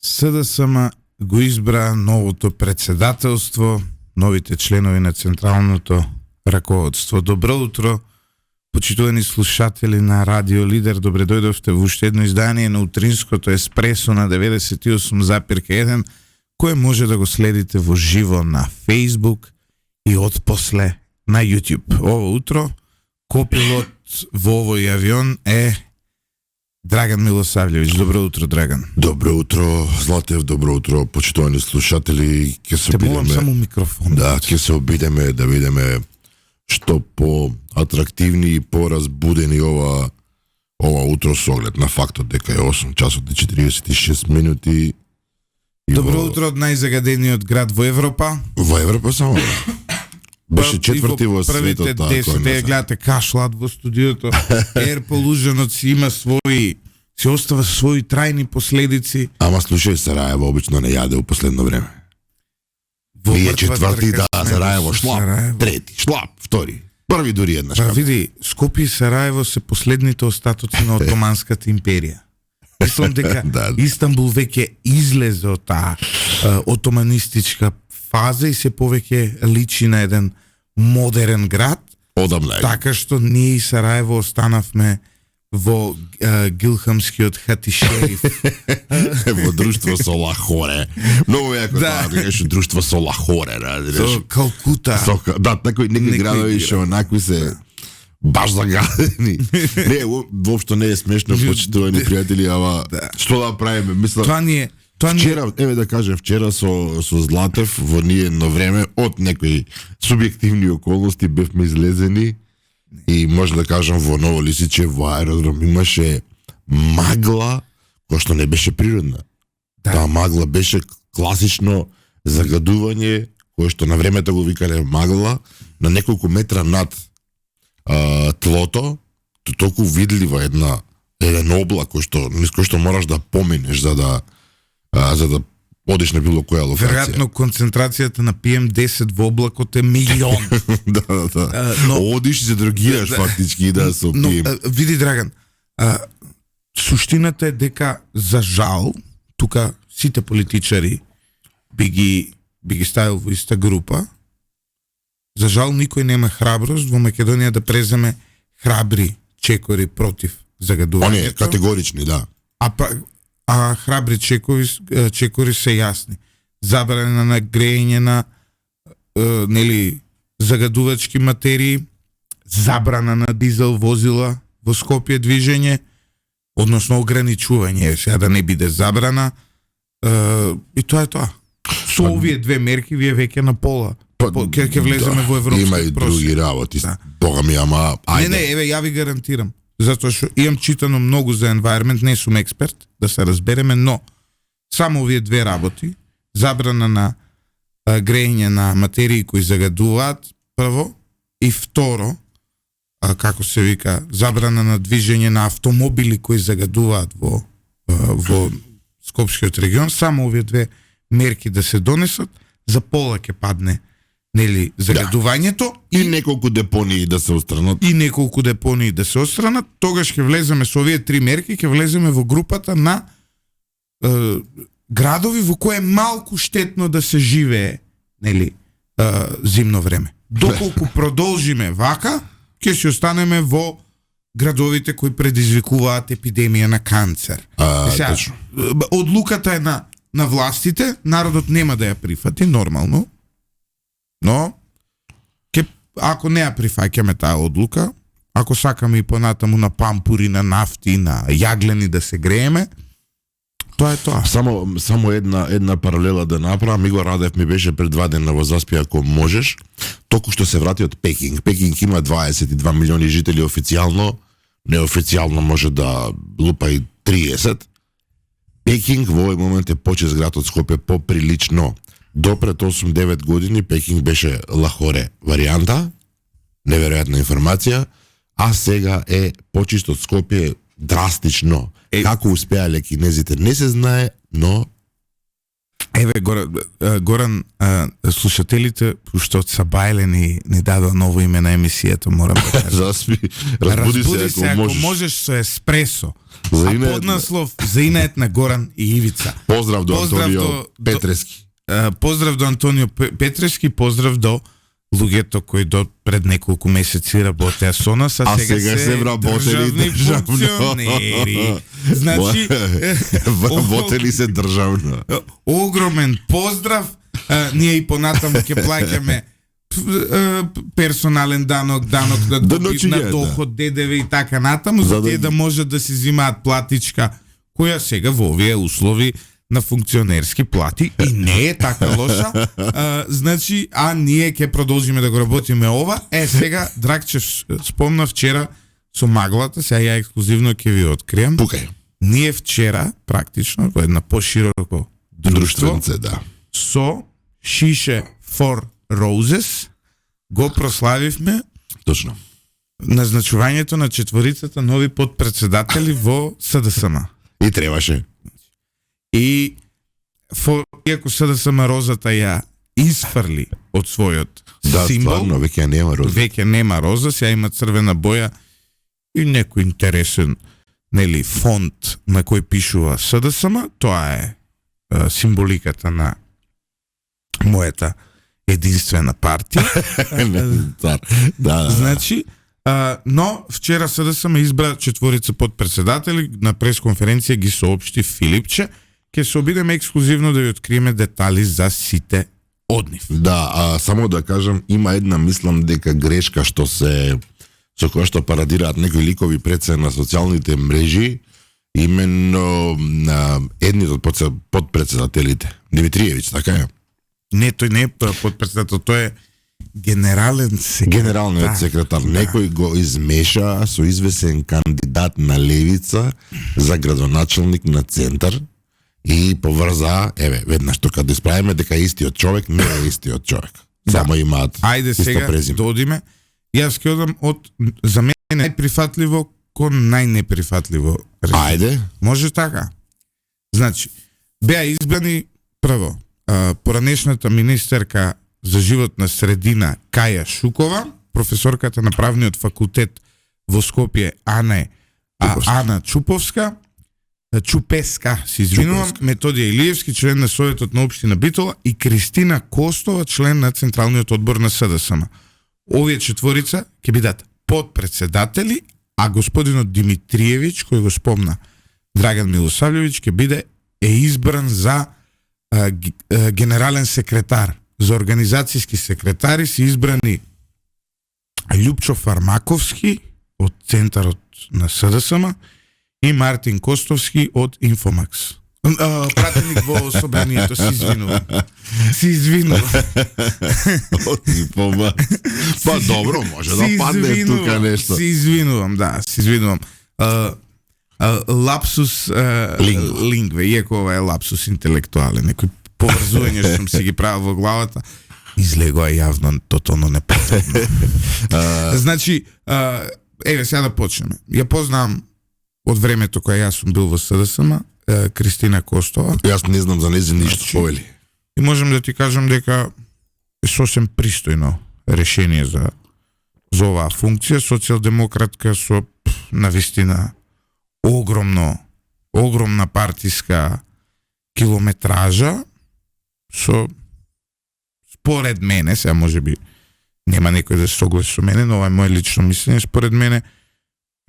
СДСМ го избра новото председателство, новите членови на Централното ръководство. Добро утро, почитувани слушатели на Радио Лидер. Добре дојдовте во уште едно издание на утринското еспресо на 98,1, кое може да го следите во живо на Facebook и отпосле на YouTube. Ово утро копилот во овој авион е Драган Милосављевиќ. Добро утро, Драган. Добро утро, Златев, добро утро, почитувани слушатели. Ќе се обидеме само микрофон. Да, ќе се обидеме да видиме што по-атрактивни и по-разбудени ова утро со оглед на фактот дека е 8 часот и 46 минути. Добро утро од најзагадениот град во Европа. Во Европа само. Беше четврти во светот. Првите 10, гледате кашлат во студиото. Air Pollution си остава своји трајни последици. Ама слушај, Сараево обично не јаде у последно време. Вие четврти, да, Сараево шлап, трети, шлап, втори, први дури еднаш. Па види, Скопје и Сараево се последните остатоци на Отоманската империја. Мислам дека Истанбул веќе излезе од таа отоманистичка фаза и се повеќе личи на еден модерен град. Одамна. Така што ние и Сараево останавме во Гилхамскиот хатишериф. Во друштво со Лахоре. Многу јако тоа, некој друштво со Лахоре, со Калкута. Да, некои градови што онакви се баш загадени. Не, воопшто не е смешно, почитувани пријатели, ама што да правиме? Мислам, вчера, еве да кажем, вчера со Златев во ние едно време од некои субјективни околности бевме излезени и може да кажам во Ново Лисиче, во аеродром имаше магла која што не беше природна. Таа магла беше класично загадување кое што на времето го викале магла на неколку метра над тлото, толку видлива еден облак низ кој што мораш да поминеш за да одиш на било која локација. Веројатно концентрацијата на PM10 во облакот е милион. Да. Одиш и се дрогираш фактички да се опием. Види, Драган, суштината е дека за жал тука сите политичари би ги ставил во иста група. За жал никој нема храброст во Македонија да преземе храбри чекори против загадувањето. Они категорични, да. А храбри чекори се јасни. Забрана на грејење на загадувачки материи, забрана на дизел возила во Скопје движење, односно ограничување, сега да не биде забрана, и тоа е тоа. Со овие две мерки вие веќе на пола ќе влеземе во европски има и други работи. Бога ми, ама ајде. Не, еве ја ви гарантирам. Затоа што имам читано многу за environment, не сум експерт, да се разбереме, но само овие две работи, забрана на грејење на материи кои загадуваат, прво, и второ, како се вика, забрана на движење на автомобили кои загадуваат во Скопскиот регион, само овие две мерки да се донесат, за пола ќе падне загадувањето и неколку депонии да се отстранат. Тогаш ќе влеземе со овие три мерки, ќе влеземе во групата на градови во кои е малку штетно да се живее, зимно време. Доколку продолжиме вака, ќе се останеме во градовите кои предизвикуваат епидемија на канцер. Одлуката е на властите, народот нема да ја прифати нормално. Но, ако не ја прифаќаме таа одлука, ако сакаме и понатаму на пампури, на нафти, на јаглени да се грееме, тоа е тоа. Само една паралела да направам. Игор Радев ми беше пред 2 дена во Заспија, ако можеш. Току што се врати од Пекинг. Пекинг има 22 милиони жители официјално, неофицијално може да лупа и 30. Пекинг во овој момент е почест град од Скопје поприлично. До пред 8-9 години Пекинг беше Лахоре варијанта, неверојатна информација, а сега е почист од Скопје драстично. Како успеале кинезите не се знае, но Еве, Горан, слушателите, уште од Сабајле ни дадоа ново име на емисијата, морам да кажам. Заспи, разбуди се ако можеш со еспресо. За поднаслов за инет на Горан и Ивица. Поздрав до Антонио Петрески. Поздрав до Антонио Петрески, поздрав до луѓето кои до пред неколку месеци работеа со нас, а сега се државни функционери. Значи, работели се државно. Огромен поздрав. Ние и понатаму ќе плаќаме персонален данок на добит на доход, ДДВ и така натаму, за тие да можат да си взимаат платичка, која сега во овие услови на функционерски плати и не е така лоша. Значи, ние ќе продолжиме да го работиме ова. Сега, Драгче, спомна вчера со маглата, сега ја ексклузивно ќе ви открием. Пукај. Ние вчера, практично, во една пошироко друштво, да. со Шише for Roses го прославивме. Точно. Назначувањето на четворицата нови подпредседатели во СДСМ. И требаше. И иако СДСМ Розата ја изфрли од својот символ, стварно, веќе нема роза. Веќе нема роза, сега има црвена боја и некој интересен, нели, фонт на кој пишува СДСМ, тоа е символиката на мојата единствена партија. Да. Значи, но вчера СДСМ избра четворица подпредседатели, на пресконференција ги соопшти Филипче. Ке се обидеме ексклузивно да ви откриеме детали за сите од нив. Да, само да кажам, има една, мислам дека грешка што се со која што парадираат некои ликови пред се на социјалните мрежи, именно едни од подпредседателите. Димитриевиќ, така е? Не, тој не е подпредседател, тој е генерален секретар. Генералниот секретар. Да. Некој го измеша со извесен кандидат на левица за градоначелник на центар и поврза, веднаш тука да исправиме дека истиот човек не е истиот човек. Само имаат сега презиме. Додиме. Јас ќе одам од за мене најприфатливо кон најнеприфатливо решение. Може така. Значи, беа избрани прво поранешната министерка за животна средина Каја Шукова, професорката на правниот факултет во Скопје Ана Чупеска, се извинувам, Методија Илиевски, член на Советот на општина Битола, и Кристина Костова, член на Централниот одбор на СДСМ. Овие четворица ќе бидат подпредседатели, а господинот Димитриевиќ, кој го спомна Драган Милосављевиќ, ќе биде избран за генерален секретар. За организацијски секретари се избрани Љупчо Фармаковски од Центарот на СДСМ и Мартин Костовски од Инфомакс. Пратеник во собранието, се извинувам. Од Инфомакс. Па добро, може да падне тука нешто. Се извинувам. Лапсус лингве, иако ова е лапсус интелектуален, некој поврзување што сум си ги правил во главата, излегоа јавно тотално непотребно. Значи, сега да почнеме. Ја познавам од времето кога јас сум бил во СДСМ, Кристина Костова. Јас не знам за нејзин ништо повели. И можем да ти кажам дека е сосем пристојно решение за оваа функција. Социјалдемократка со навистина огромна партиска километража, со, според мене, сега може би нема некој да се согласи со мене, но ова е моје лично мислење, според мене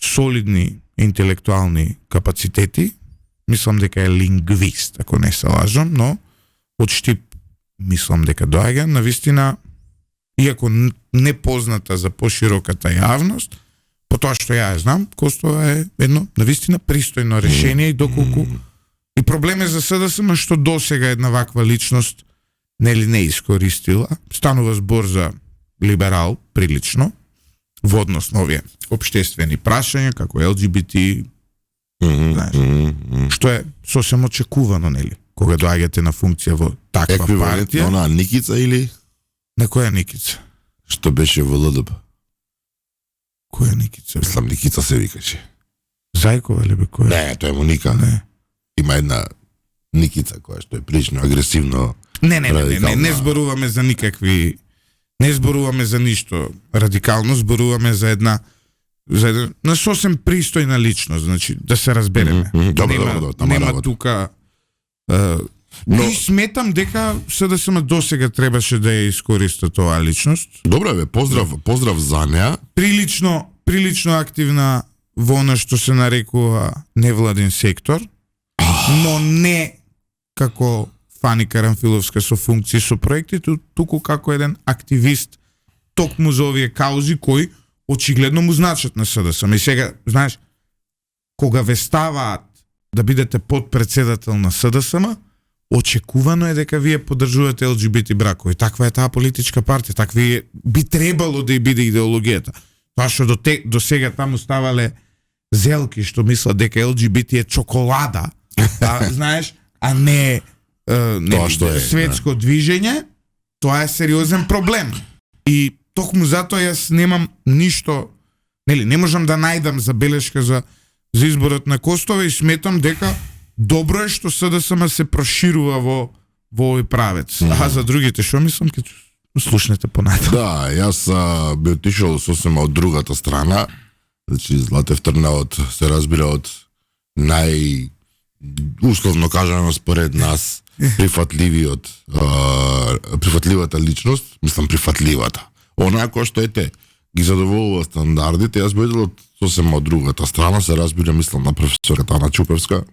солидни интелектуални капацитети. Мислам дека е лингвист, ако не се лажам, но од Штип мислам дека доаѓа, навистина, иако непозната за пошироката јавност, по тоа што ја знам, Костова е едно навистина пристојно решение, и доколку и проблем е за СДСМ што досега една ваква личност нели не искористила. Станува збор за либерал прилично во однос на овие општествени прашања како ЛГБТ, што е сосем очекувано, нели, кога доаѓате на функција во таква партија. Она Никица или? На која Никица? Што беше во ЛДБ? Која Никица? Мислам Никица се викаше. Зајкова ли бе која? Не, тоа е Моника. Не. Има една Никица, која што е прилично агресивно. Не зборуваме за никакви, не зборуваме за ништо радикално, зборуваме за една сосем пристојна личност, значи да се разбереме. Нема тука. Но и сметам дека СДСМ досега требаше да ја искориста тоа личност. Добро бе, поздрав за неа. Прилично активна во она што се нарекува невладин сектор, но не како Фани Карамфиловска со функции со проекти, туку како еден активист токму за овие каузи кои очигледно му значат на СДСМ. И сега, знаеш, кога ве ставаат да бидете подпредседател на СДСМ, очекувано е дека вие поддржувате ЛГБТ бракови. Таква е таа политичка партија, такви би требало да и биде идеологијата. Тоа што до сега таму ставале зелки што мислат дека ЛГБТ е чоколада, знаеш, а не светско движење, тоа е сериозен проблем. И токму затоа јас немам ништо, не можам да најдам забелешка за изборот на Костова и сметам дека добро е што СДСМ се проширува во овој правец. А за другите што мислам, ќе слушнете понатаму. Да, јас би отишол сосема од другата страна. Значи Златев Трнавот се разбира од условно кажано според нас прифатливата личност, мислам прифатливата. Онаа која што ги задоволува стандардите, јас би од сосема од другата страна, се разбира, мислам на професорката Ана Чупевска.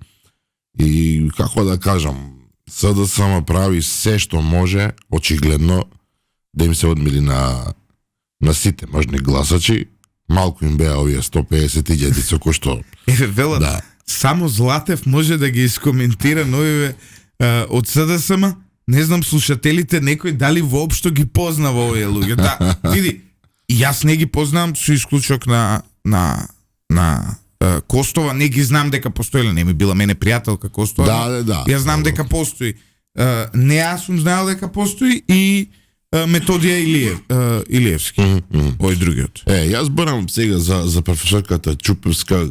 И како да кажам, СДСМ прави се што може, очигледно, да им се одмили на сите можни гласачи. Малку им беа овие 150.000 со кои што... Велат, само Златев може да ги искоментира новиве од СДСМ. Не знам слушателите некој дали воопшто ги познава овие луѓе. Да, види, јас не ги познавам со исклучок на Костова, не ги знам дека постои, не ми била мене пријателка Костова. Да. Јас знам дека постои. Не јас сум знаел дека постои и Методија Илиевски. Ој другиот. Јас барам сега за професорката Чупевска,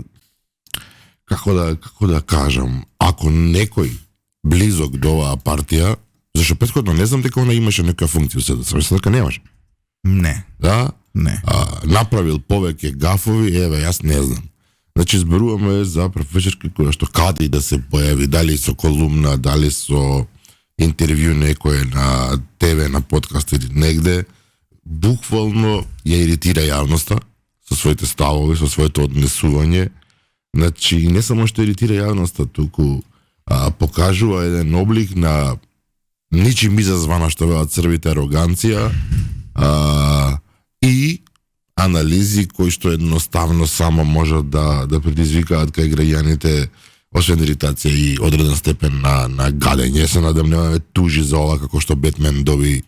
како да кажам, ако некој близок до оваа партија, зашто претходно не знам дека она имаше некоја функција се да се мислам дека немаше. Не. Да? Не. Направил повеќе гафови, јас не знам. Значи зборуваме за професорки која што каде да се појави, дали со колумна, дали со интервју некој на ТВ, на подкаст или негде, буквално ја иритира јавноста со своите ставови, со своето однесување. Значи, не само што иритира јавноста, туку покажува еден облик на ничим изазвана, што велат црвите, ароганција и анализи кои што едноставно само можат да предизвикаат кај граѓаните освен иритација и одреден степен на гадење. Се надам немаме тужи за ова како што Бетмен доби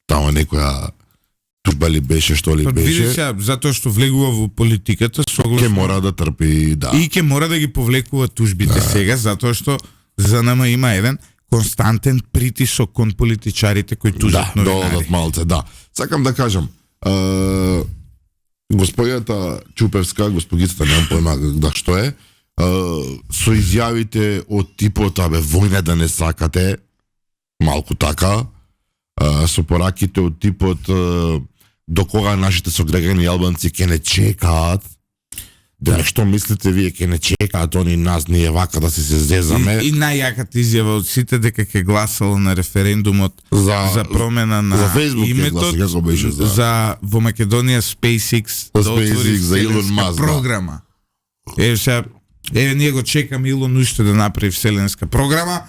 тамо некоја тужба ли беше, што ли беше. Види се, затоа што влегува во политиката, ке мора да трпи, да. И ке мора да ги повлекува тужбите сега, затоа што за НМ има еден константен притисок кон политичарите кои тужат новинари. Да, малце, да. Сакам да кажам, господјата Чупевска, господицата, немам појма да што е, со изјавите од типот војна да не сакате, малку така, со пораките од типот до кога нашите сограѓани албанци ќе не чекаат, да што мислите вие ќе не чекаат они нас, ние вака да се зезаме. И најјаката изјава од сите дека ќе гласало на референдумот за промена на името за во Македонија SpaceX да отвори за Илон Маск програма. Ние го чекаме Илон уште да направи вселенска програма.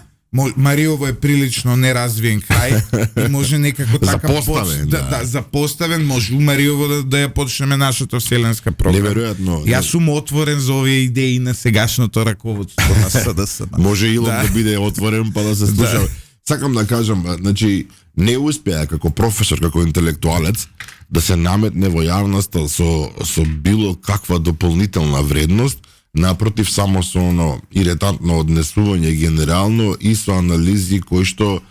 Мариово е прилично неразвиен крај и може некако така запоставен, може у Мариово да ја почнеме нашата вселенска програма. Неверојатно. Јас сум отворен за овие идеи на сегашното раководство на СДСМ. Може Илон да биде отворен па да се слуша. Сакам да кажам, значи не успеа како професор, како интелектуалец да се наметне во јавноста со било каква дополнителна вредност. Напротив, само со оно иритантно однесување генерално и со анализи кои што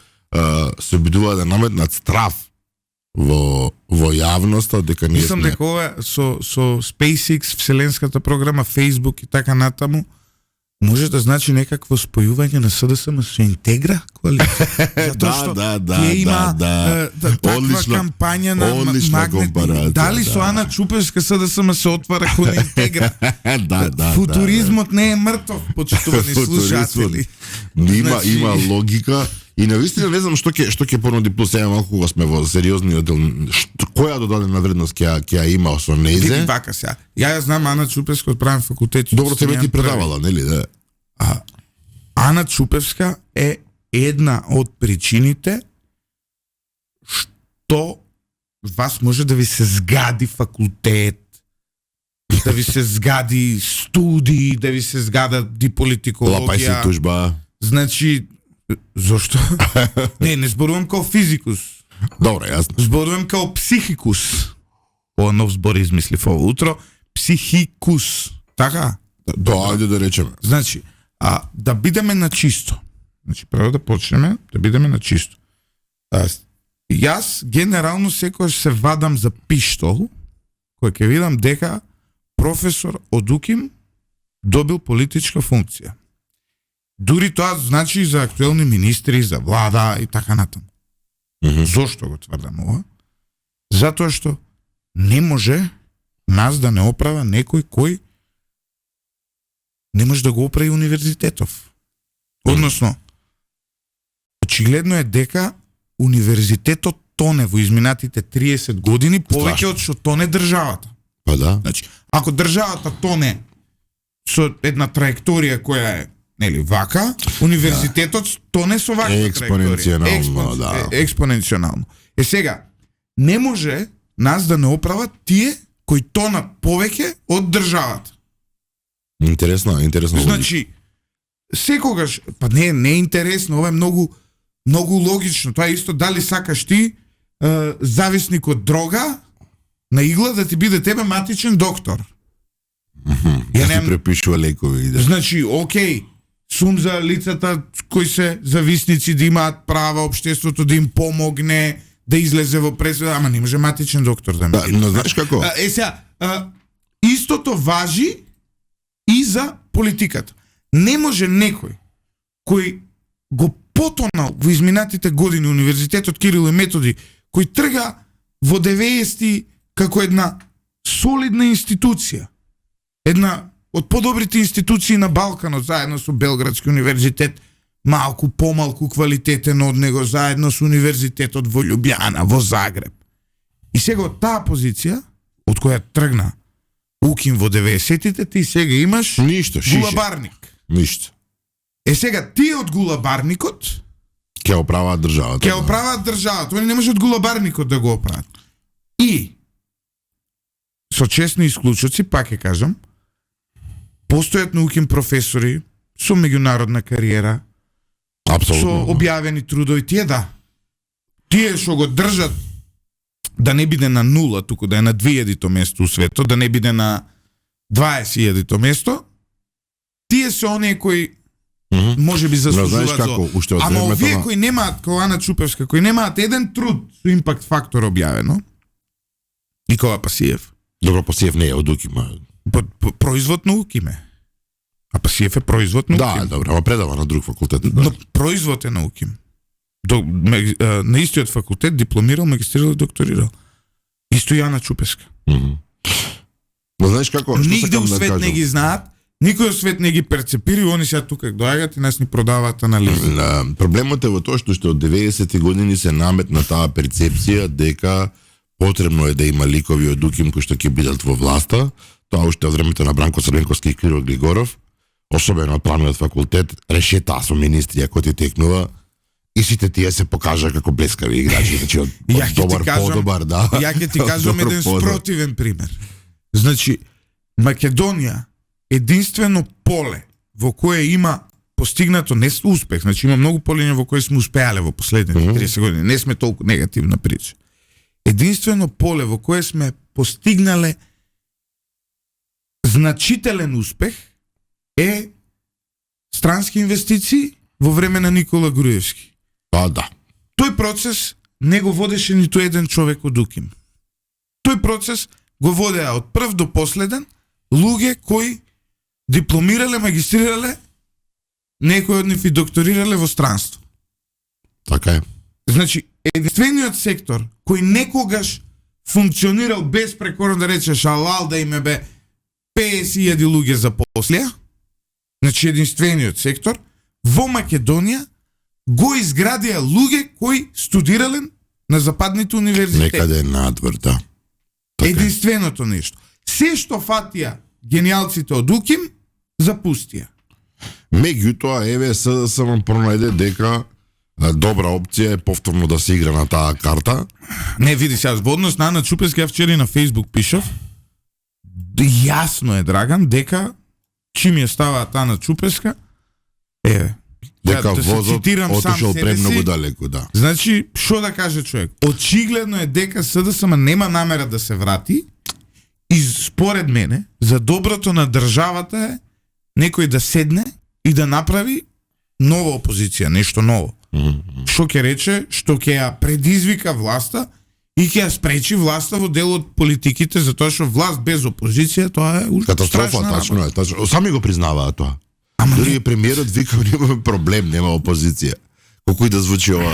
се обидува да наметнат страв во јавноста дека ние мислам дека ова со SpaceX, вселенската програма, Facebook и така натаму, може да значи некакво спојување на СДСМ со Интегра коалиција. Затоа што ќе има таква кампања на магнетни. Дали со Ана Чупевска СДСМ се отвара кон Интегра? Футуризмот не е мртов, почитувани слушатели. Има логика. И навистина не знам што ќе понуди плюс сега малку кога сме во сериозни одел. Која додадена вредност ќе има со нејзе? Види вака сега. Ја знам Ана Чупевска од правен факултет. Добро тебе ти предавала, нели, да? Ана Чупевска е една од причините што вас може да ви се згади факултет, да ви се згади студии, да ви се згади политикологија. Лапај си тужба. Значи, зошто? Не зборувам као физикус. Добро, јасно. Зборувам као психикус. Ова нов збор измислив ово утро. Психикус. Така? Да, ајде да речеме. Значи, да бидеме на чисто. Значи, прво да почнеме да бидеме на чисто. Јас генерално секојаш се вадам за пиштол, кој ќе видам дека професор од УКИМ добил политичка функција. Дури тоа значи за актуелни министри, за влада и така натаму. Зошто го тврдам ова? Затоа што не може нас да не оправа некој кој не може да го оправи универзитетов. Односно, очигледно е дека универзитетот тоне во изминатите 30 години повеќе од што тоне државата. Па да. Значи, ако државата тоне со една траекторија која е нели вака, универзитетот тоне со вака траекторија. Експоненционално. Сега, не може нас да не оправат тие кои тонат повеќе од државата. Интересно. Значи, секогаш, па не е интересно, ова е многу логично. Тоа е исто дали сакаш ти зависник од дрога на игла да ти биде тебе матичен доктор. Ја ти препишува лекови. Да. Значи, окей, сум за лицата кои се зависници да имаат права, општеството да им помогне, да излезе во пресуда, ама не може матичен доктор да ми биде. Но знаеш како? Сега, истото важи и за политиката. Не може некој кој го потонал во изминатите години универзитетот Кирил и Методи, кој трга во 90-ти како една солидна институција, една од подобрите институции на Балканот, заедно со Белградски универзитет, малку помалку квалитетен од него, заедно со универзитетот во Љубљана, во Загреб. И сега од таа позиција, од која тргна УКИМ во 90-тите, ти сега имаш гулабарник. Ништо. Сега тие од гулабарникот ќе оправаат државата. Они не може од гулабарникот да го оправат. И со честни исклучоци, пак ќе кажам, постојат на УКИМ професори со меѓународна кариера, апсолутно, со објавени трудови, тие што го држат да не биде на 0, туку да е на 2000-то место у светот, да не биде на 20.000-то место, тие се оние кои може би заслужуваат зо. Ама овие кои немаат, како Ана Чупевска, кои немаат еден труд со импакт фактор објавено, Никола Пасиев. Добро, Пасиев не е од УКИМ. Производ на УКИМ е. А Пасиев е производ на УКИМ. Да, добро, ама предава на друг факултет. Да. Но производ е на УКИМ. На истиот факултет дипломирал, магистрирал и докторирал. Исто и Ана Чупевска. Но знаеш како? Нигде у свет не ги знаат, никој од свет не ги перцепира и они сега тука доаѓаат и нас ни продаваат анализи. Проблемот е во тоа што од 90-ти години се наметна таа перцепција дека потребно е да има ликови од УКИМ кои што ќе бидат во власта. Тоа уште од времето на Бранко Црвенковски и Киро Глигоров, особено од правниот факултет, решета со министри ако ти текнува. И сите тие се покажа како блескави играчи, значи од добар подобар, да. Ја ќе ти кажам еден спротивен пример. Значи, Македонија единствено поле во кое има постигнато не успех, значи има многу полиња во кои сме успеале во последните 30 години, не сме толку негативна прича. Единствено поле во кое сме постигнале значителен успех е странски инвестиции во време на Никола Груевски. Да. Тој процес не го водеше ниту еден човек од УКИМ. Тој процес го водеа од прв до последен луѓе кои дипломирале, магистрирале некои од нив и докторирале во странство. Така е. Значи, единствениот сектор кој некогаш функционирал безпрекорно, да речеш алал, да име бе 50.000 луѓе за послија, значи единствениот сектор, во Македонија го изградија луѓе кои студирале на западните универзитети. Некаде надвор, да. Така. Единственото нешто. Се што фатија гениалците од УКИМ, запустија. Меѓутоа, еве СДСМ пронајде дека добра опција е повторно да се игра на таа карта. Не, види сега, во однос на Ана Чупеска, ја вчера на Facebook пишав, јасно е, Драган, дека чим ја ставаат Ана Чупеска, дека да возот отишол премногу далеку, да. Значи, што да каже човек? Очигледно е дека СДСМ нема намера да се врати и според мене, за доброто на државата е некој да седне и да направи нова опозиција, нешто ново. Што ќе рече, што ќе ја предизвика власта и ќе ја спречи власта во дел од политиките, затоа што власт без опозиција, тоа е катастрофа, тачно е, тачно. Сами го признаваат тоа. Дори премиерот вика, нема проблем, нема опозиција. Колку и да звучи ова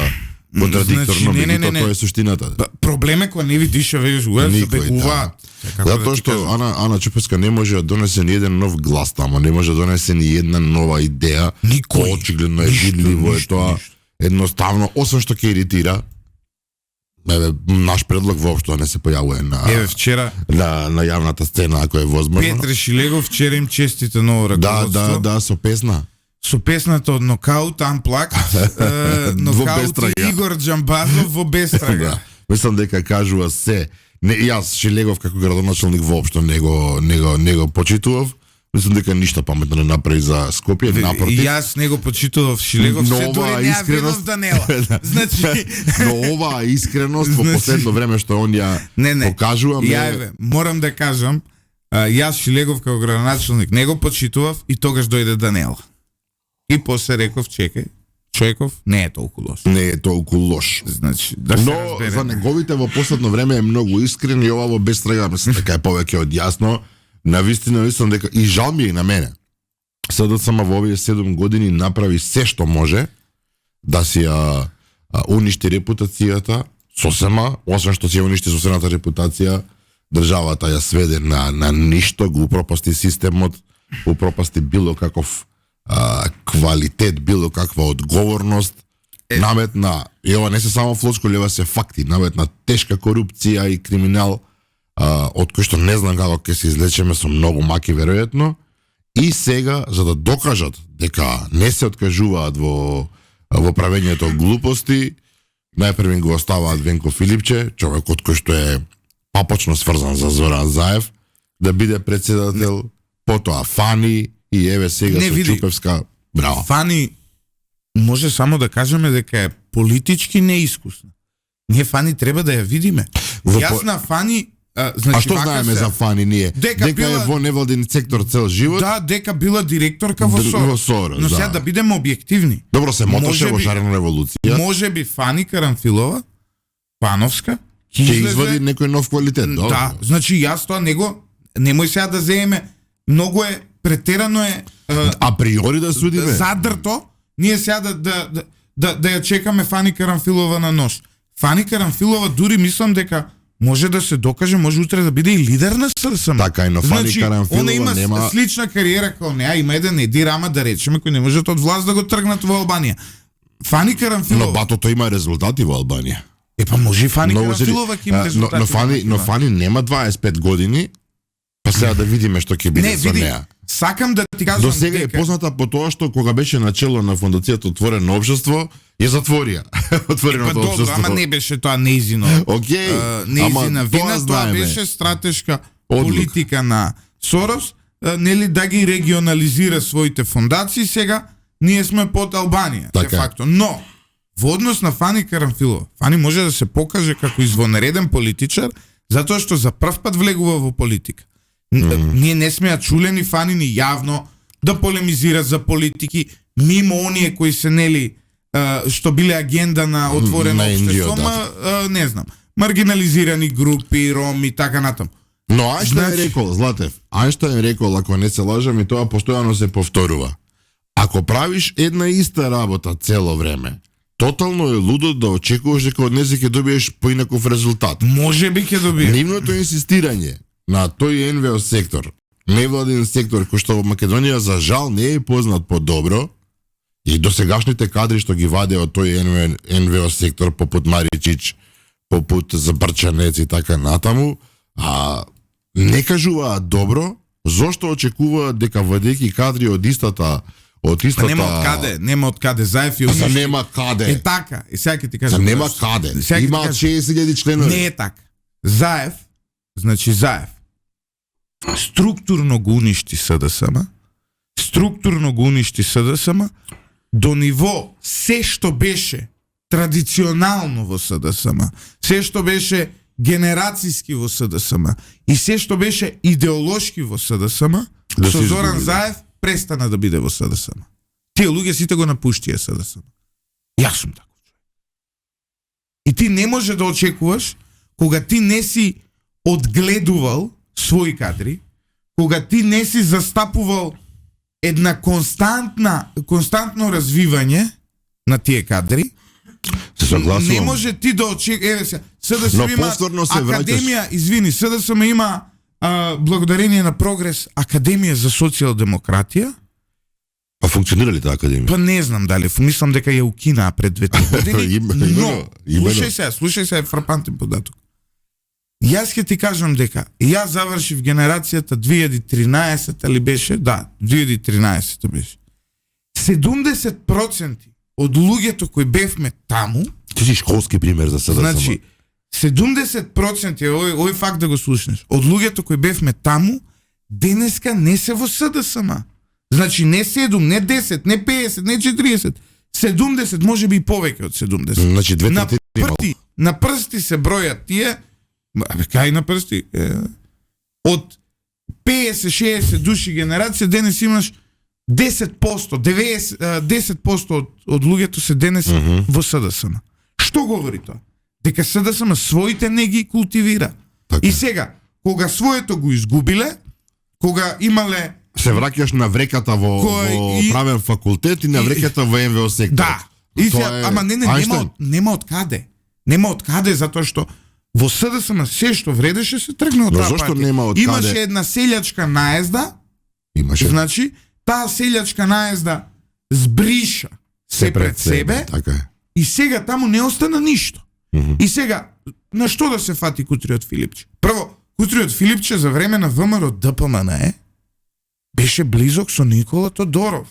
контрадикторно, меѓутоа тоа е суштината. Проблем е кога не видиш веќе го забегуваат. Затоа што Ана Чупеска не може да донесе ни еден нов глас таму, не може да донесе ни една нова идеја. Очигледно е видливо е тоа. Едноставно, освен што ќе иритира, наш предлог воопшто не се појавува на јавната сцена, ако е возможно. Петре Шилегов вчера им честите ново раководство. Да, со песна. Со песната од Нокаут, Unplugged, Нокаут и Игор Джамбазов во Бестрага. Мислам дека кажува се. Јас Шилегов како градоначалник воопшто не го почитував. Мислам дека ништо паметно не направи за Скопје, напротив. Јас него почитував Шилегов, се дури не ја видов Данела. Значи, но оваа искреност во последно време што он ја покажува, морам да кажам, јас Шилегов како градоначалник него почитував и тогаш дојде Данела. И после реков, чекај, Чојков не е толку лош. Не е толку лош. Значи, да се разбереме. За неговите во последно време е многу искрен и ова во Бестрага, мислам дека е повеќе од јасно. Навистина мислам дека и жал ми е на мене. СДСМ во овие 7 години направи се што може да си ја уништи репутацијата сосема, освен што си ја уништи сосемната репутација, државата ја сведе на ништо, го упропасти системот, упропасти било каков квалитет, било каква одговорност, наметна, и ова не се само флоскули, ова се факти, наметна тешка корупција и криминал, од кој што не знам како ќе се излечеме со многу маки веројатно, и сега за да докажат дека не се откажуваат во правењето глупости, најпрво го оставаат Венко Филипче, човекот кој што е папочно сврзан за Зоран Заев, да биде председател, потоа Фани и еве сега со Чупевска. Браво. Фани може само да кажеме дека е политички неискусна. Ние Фани треба да ја видиме. Јас на Фани значи, што знаеме за Фани ние? Дека е во невладин сектор цел живот? Да, дека била директорка во Сорос. Но сега да бидеме објективни. Добро, се моташе во шарена револуција. Може би Фани Карамфилова, Пановска, ќе извади некој нов квалитет. Да, значи јас тоа него, немој сега да земеме, многу е, претерано е априори да судиме. Задрто, ние сега да ја чекаме Фани Карамфилова на нож. Фани Карамфилова дури мислам дека може да се докаже, може утре да биде и лидер на СДСМ. Така, но Фани Карамфилова она има нема слична кариера како неа, има еден Еди Рама да речеме, кој не можат од власт да го тргнат во Албанија. Фани Карамфилова. Но батото има резултати во Албанија. Па може Фани Карамфилова ќе има резултати. Но Фани нема 25 години, па сега да видиме што ќе биде со неа. Сакам да ти кажам до сега е позната по тоа што кога беше начело на фондацијата Отворено општество, ја затворија. Отвореното општество. Ама не беше тоа неизино. Океј, неизина вина, тоа беше стратешка политика на Сорос, нели да ги регионализира своите фондации, сега ние сме под Албанија, де факто. Но во однос на Фани Карамфилова, Фани може да се покаже како извонреден политичар, затоа што за прв пат влегува во политика. Ние не сме ја чуле ни Фани ни јавно да полемизира за политики мимо оние кои се нели што биле агенда на Отворено општество, не знам, маргинализирани групи, роми, така натаму. Но Ајнштајн рекол, Златев, Ајнштајн рекол, ако не се лажам, и тоа постојано се повторува. Ако правиш една иста работа цело време, тотално е лудо да очекуваш дека од неси ќе добиеш поинаков резултат. Може би ќе добиеш. Нивното инсистирање на тој НВО сектор, невладин сектор кој што во Македонија за жал не е познат подобро, и досегашните кадри што ги ваде од тој НВО сектор попут Маричич, попут Забрчанец и така натаму, не кажуваат добро, зошто очекуваат дека вадејќи кадри од истата Нема од каде, Заев и уништи. Нема каде. Е така, и сега ќе ти кажам. Нема каде. Има 60.000 членови. Не е така. Заев структурно го уништи СДСМ, до ниво се што беше традиционално во СДСМ, се што беше генерацијски во СДСМ и се што беше идеолошки во СДСМ, со Зоран Заев престана да биде во СДСМ. Тие луѓе сите го напуштија СДСМ. Јас сум таков човек. И ти не може да очекуваш, кога ти не си одгледувал своји кадри, кога ти не си застапувал една константно развивање на тие кадри, не може ти да очекуваш. СДСМ има академија, СДСМ има благодарение на Прогрес Академија за социјалдемократија. А функционира ли таа академија? Па не знам дали, мислам дека ја укинаа пред 2 години. Но, слушај се, фрапантен податок. Јас ќе ти кажам дека јас завршив генерацијата 2013 или беше? Да, 2013 беше. 70% од луѓето кои бевме таму, ти си школски пример за СДСМ. Значи, 70% овој факт да го слушнеш. Од луѓето кои бевме таму, денеска не се во СДСМ. Значи не 7, не 10, не 50, не 40, 70, може би и повеќе од 70. Значи на прсти се бројат тие, кај на прсти? Од 50-60 души генерација, денес имаш 10%, 10% од луѓето се денес во СДСМ. Што говори тоа? Дека СДСМ своите не ги култивира. Така. И сега, кога своето го изгубиле, кога имале... Се враќаш на вреката во правен факултет и на вреката во НВО сектор. Да. И сега, ама нема од каде. Нема од каде, затоа што во СДСМ се што вредеше се тргна од таа партија. Имаше една селјачка наезда. Имаше. Значи, таа селјачка наезда збриша се пред себе. Така е. И сега таму не остана ништо. И сега, на што да се фати Кутриот Филипче? Прво, Кутриот Филипче за време на ВМРО ДПМН беше близок со Никола Тодоров.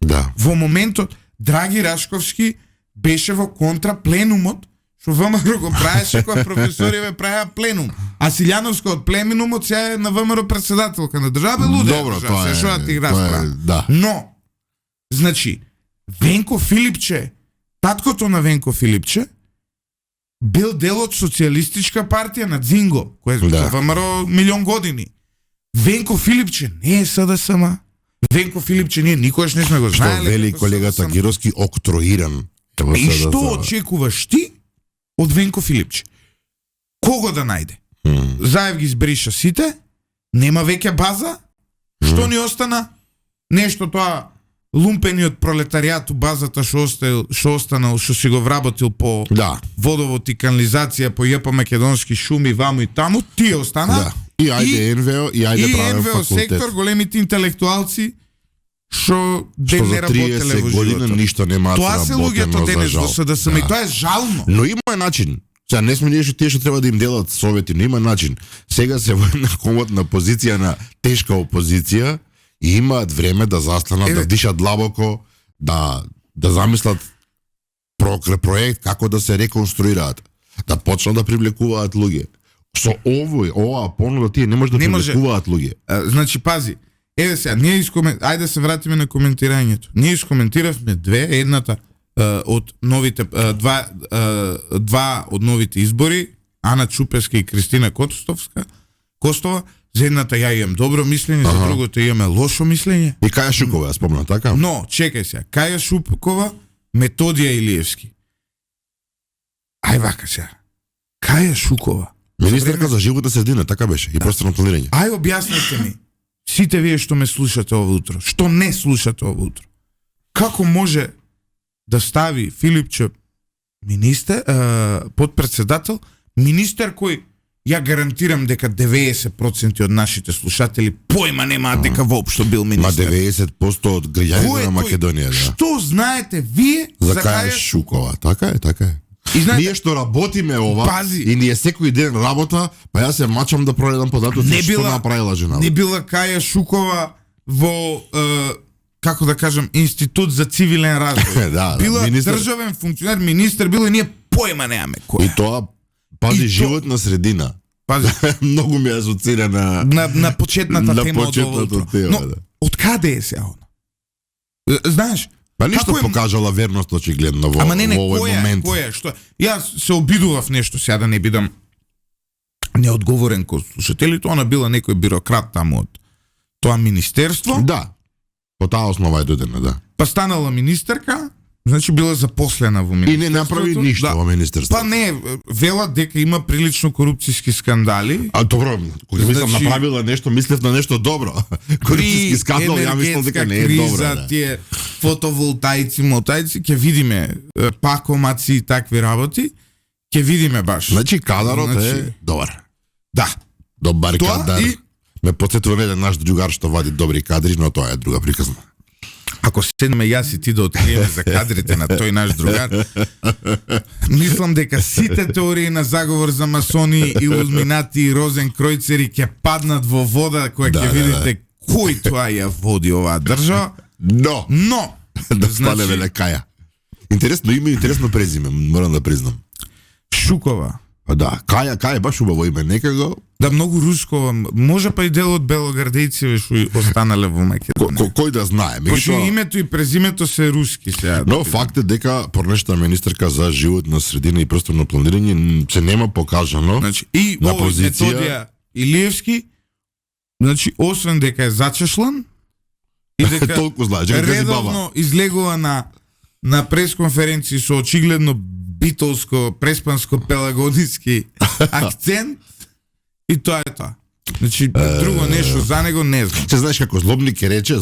Да. Во моментот Драги Рашковски беше во контрапленумот, што ВМРО го правеше кога професориве правеа пленум. А Силјановска од пленумот сега е на ВМРО председателка на држава, луде. Добро, тоа е. Да. Но, значи, Венко Филипче, таткото на Венко Филипче, бил дел од социјалистичка партија на Дзинго, која е ВМРО милион години. Венко Филипче не е СДСМ. Венко Филипче ние никогаш не сме го знаеле. Што вели колегата Гировски, октроиран. И што очекуваш ти од Венко Филипче? Кого да најде? Заев ги збриша сите, нема веќе база. Што ни остана? Нешто тоа лумпениот пролетаријат у базата што останал, што си го вработил по водовод и канализација, по ЈП Македонски шуми, ваму и таму, тие остана. Да. И ајде НВО, и ајде правен факултет. И НВО сектор, големите интелектуалци, што ден не работеле во животот. Ништо нема тоа се луѓето денес во СДСМ и тоа е жално. Но има начин. Сега не сме ние што тие што треба да им делат совети, но има начин. Сега се во една комотна позиција на тешка опозиција и имаат време да застанат, да дишат длабоко, да замислат проект како да се реконструираат, да почнат да привлекуваат луѓе. Со ова понуда тие не може да привлекуваат луѓе. Значи пази, еве сега ајде да се вратиме на коментирањето. Ние искоментиравме едната од новите два од новите избори, Ана Чупеска и Кристина Костова. За едната ја имам добро мислење, за другото имаме лошо мислење. И Каја Шукова ја спомна, така? Но, чекај сега, Каја Шукова, Методија Илиевски. Ај вака сега. Каја Шукова. Министерка за животна средина, така беше, и просторно планирање. Ај објаснете ми, сите вие што ме слушате ово утро, што не слушате ово утро. Како може да стави Филипче министер, подпредседател, министер кој ја гарантирам дека 90% од нашите слушатели појма немаат дека воопшто бил министер. Ма 90% од граѓаните на Македонија, да. Што знаете вие за Каја Шукова? Така е. И знаете, ние што работиме ова, пази, и ние секој ден работа, па јас се мачам да прогледам податоци што направила жена. Не била Каја Шукова во како да кажам, институт за цивилен развој. Да, била министр, државен функционер, министер, била и ние појма немаме кој. И тоа пази животна средина. Пази. Многу ми асоцира на почетната тема од овото. Но од каде е сега она? Знаеш, па ништо покажала верност очигледно во овој момент. Која, што? Јас се обидував нешто сега да не бидам неодговорен кон слушателите, она била некој бюрократ таму од тоа министерство. Да. По таа основа е додена, да. Па станала министерка, значи била запослена во министерството. И не направи ништо во министерството. Па не, вела дека има прилично корупцијски скандали. А добро, кога мислам направила нешто, мислев на нешто добро. Корупцијски скандал, ја мислам дека не е добро. Да. Тие фотоволтаици, мотаици, ќе видиме пакомаци и такви работи, ќе видиме баш. Значи кадарот е добар. Да. Добар кадар. Ме потсетува еден наш другар што вади добри кадри, но тоа е друга приказна. Ако седнеме јас и ти да откриеме за кадрите на тој наш другар, мислам дека сите теории на заговор за масони, илуминати и розенкројцери ќе паднат во вода која ќе видите кој тоа ја води оваа држава. Но да станеме на Каја. Интересно име, интересно презиме, морам да признам. Шукова. Да, Каја баш убаво име, нека го. Да, многу руско, може па и дел од белогардејци што останале во Македонија. Кој да знае? Пошто името и презимето се руски сега. Но факт е дека порнешната министерка за животна средина и просторно планирање се нема покажано. Значи и на позиција Методија Илиевски, значи освен дека е зачешлан и дека толку знаеш, редовно излегува на пресконференции со очигледно битолско, преспанско, пелагодиски акцент и тоа е тоа. Значи, друго нешто за него не знам. Се знаеш како злобник ќе рече,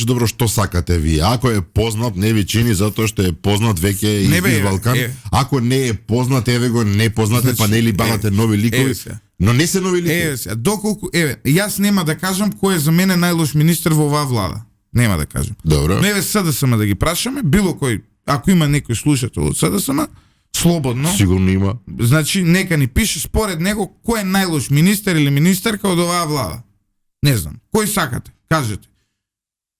добро што сакате вие. Ако е познат, не ви чини затоа што е познат веќе и из Балкан. Ако не е познат, еве го не познате, значи, па нели барате нови ликови. Но не се нови ликови. Доколку јас нема да кажам кој е за мене најлош министер во оваа влада. Нема да кажам. Добро. Не СДСМ да ги прашаме, било кој, ако има некој слушател од СДСМ, слободно. Сигурно има. Значи, нека ни пише според него кој е најлош министер или министерка од оваа влада. Не знам. Кој сакате? Кажете.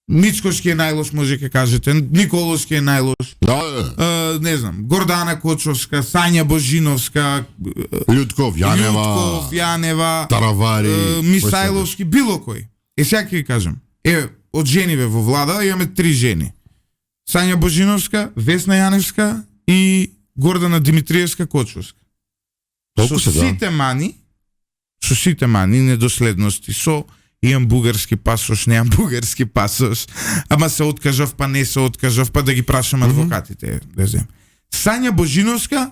Мицкошки е најлош, може ке кажете. Николовски е најлош. Да. Не знам. Гордана Кочовска, Сања Божиновска, Љутков, Јанева, Таравари, Мисајловски, било кој. Сега ќе ви кажам. Од жениве во влада имаме 3 жени. Сања Божиновска, Весна Јаневска и Гордана Димитриевска Кочовска. Со сите мани, недоследности, со имам бугарски пасош, неам бугарски пасош, ама се откажав, па не се откажав, па да ги прашам адвокатите. Сања Божиновска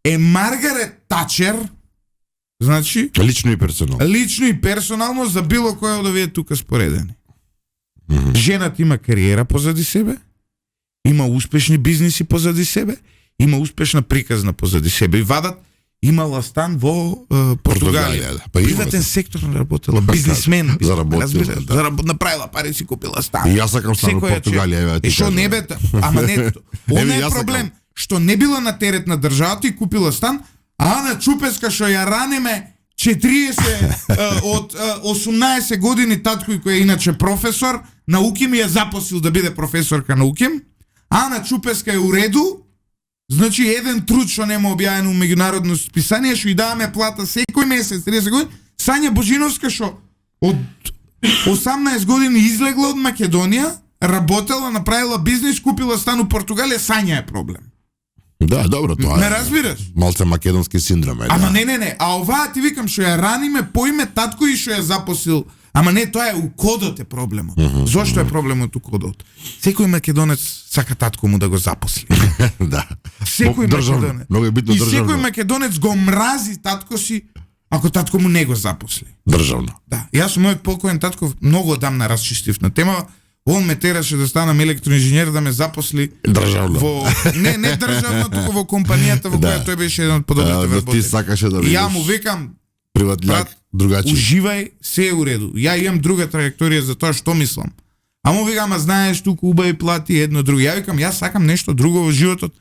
е Маргарет Тачер, значи... Лично и персонално за било кој од овие тука споредени. Жената има кариера позади себе, има успешни бизниси позади себе, има успешна приказна позади себе и вадат имала стан во Португалија. Приватен сектор работела, бизнисмен, направила пари си купила стан. И јас сакам стан во Португалија. Што не бе, ама не, она е проблем, што не била на терет на државата и купила стан, а Ана Чупеска што ја ранеме 40 од 18 години татко кој е иначе професор на УКИМ ја запосил да биде професорка на УКИМ. Ана Чупеска е уреду. Значи еден труд што нема објавено во меѓународно списание, што и даваме плата секој месец 30 години. Сања Божиновска што од 18 години излегла од Македонија, работела, направила бизнис, купила стан у Португалија, Сања е проблем. Да, добро, тоа не разбираш? Малце македонски синдром е. Ама не. А оваа ти викам што ја раниме по име татко и што ја запосил. Ама не, тоа е у кодот е проблемот. Зошто е проблемот у кодот? Секој македонец сака татко му да го запосли. Да. Секој македонец. Многу е битно државно. И секој македонец го мрази татко си ако татко му не го запосли. Државно. Да. Јас мојот покоен татко многу одамна расчистив на тема. Он ме тераше да станам електроинженер, да ме запосли државно. Не државно, туку во компанијата во која тој беше еден од подобрите вработени. Ти сакаше да бидеш. Ја му викам, приватњак, другачи. Уживај, се е у реду. Ја имам друга траекторија за тоа што мислам. А му викам, знаеш, туку убави плати едно друго. Ја викам, јас сакам нешто друго во животот.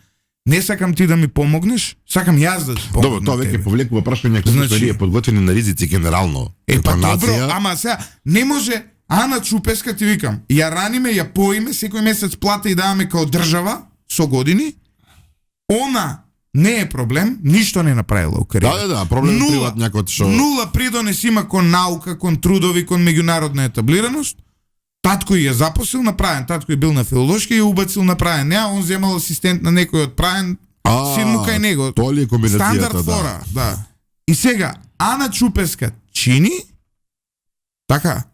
Не сакам ти да ми помогнеш, сакам јас да ти помогнам. Добро, тоа веќе повлекува прашање кои се подготвени на ризици генерално. Па добро, ама сега не може Ана Чупеска, ти викам, ја раниме, ја поиме, секој месец плата и даваме као држава со години. Она не е проблем, ништо не направила у кариера. Да, проблем е приватњакот што нула придонес има кон наука, кон трудови, кон меѓународна етаблираност. Татко ја запосил направен, татко е бил на филолошки и убацил направен. Неа, он земал асистент на некој од правен, син му кај него. Тоа ли е комбинацијата, стандард фора, да. И сега, Ана Чупеска чини, така,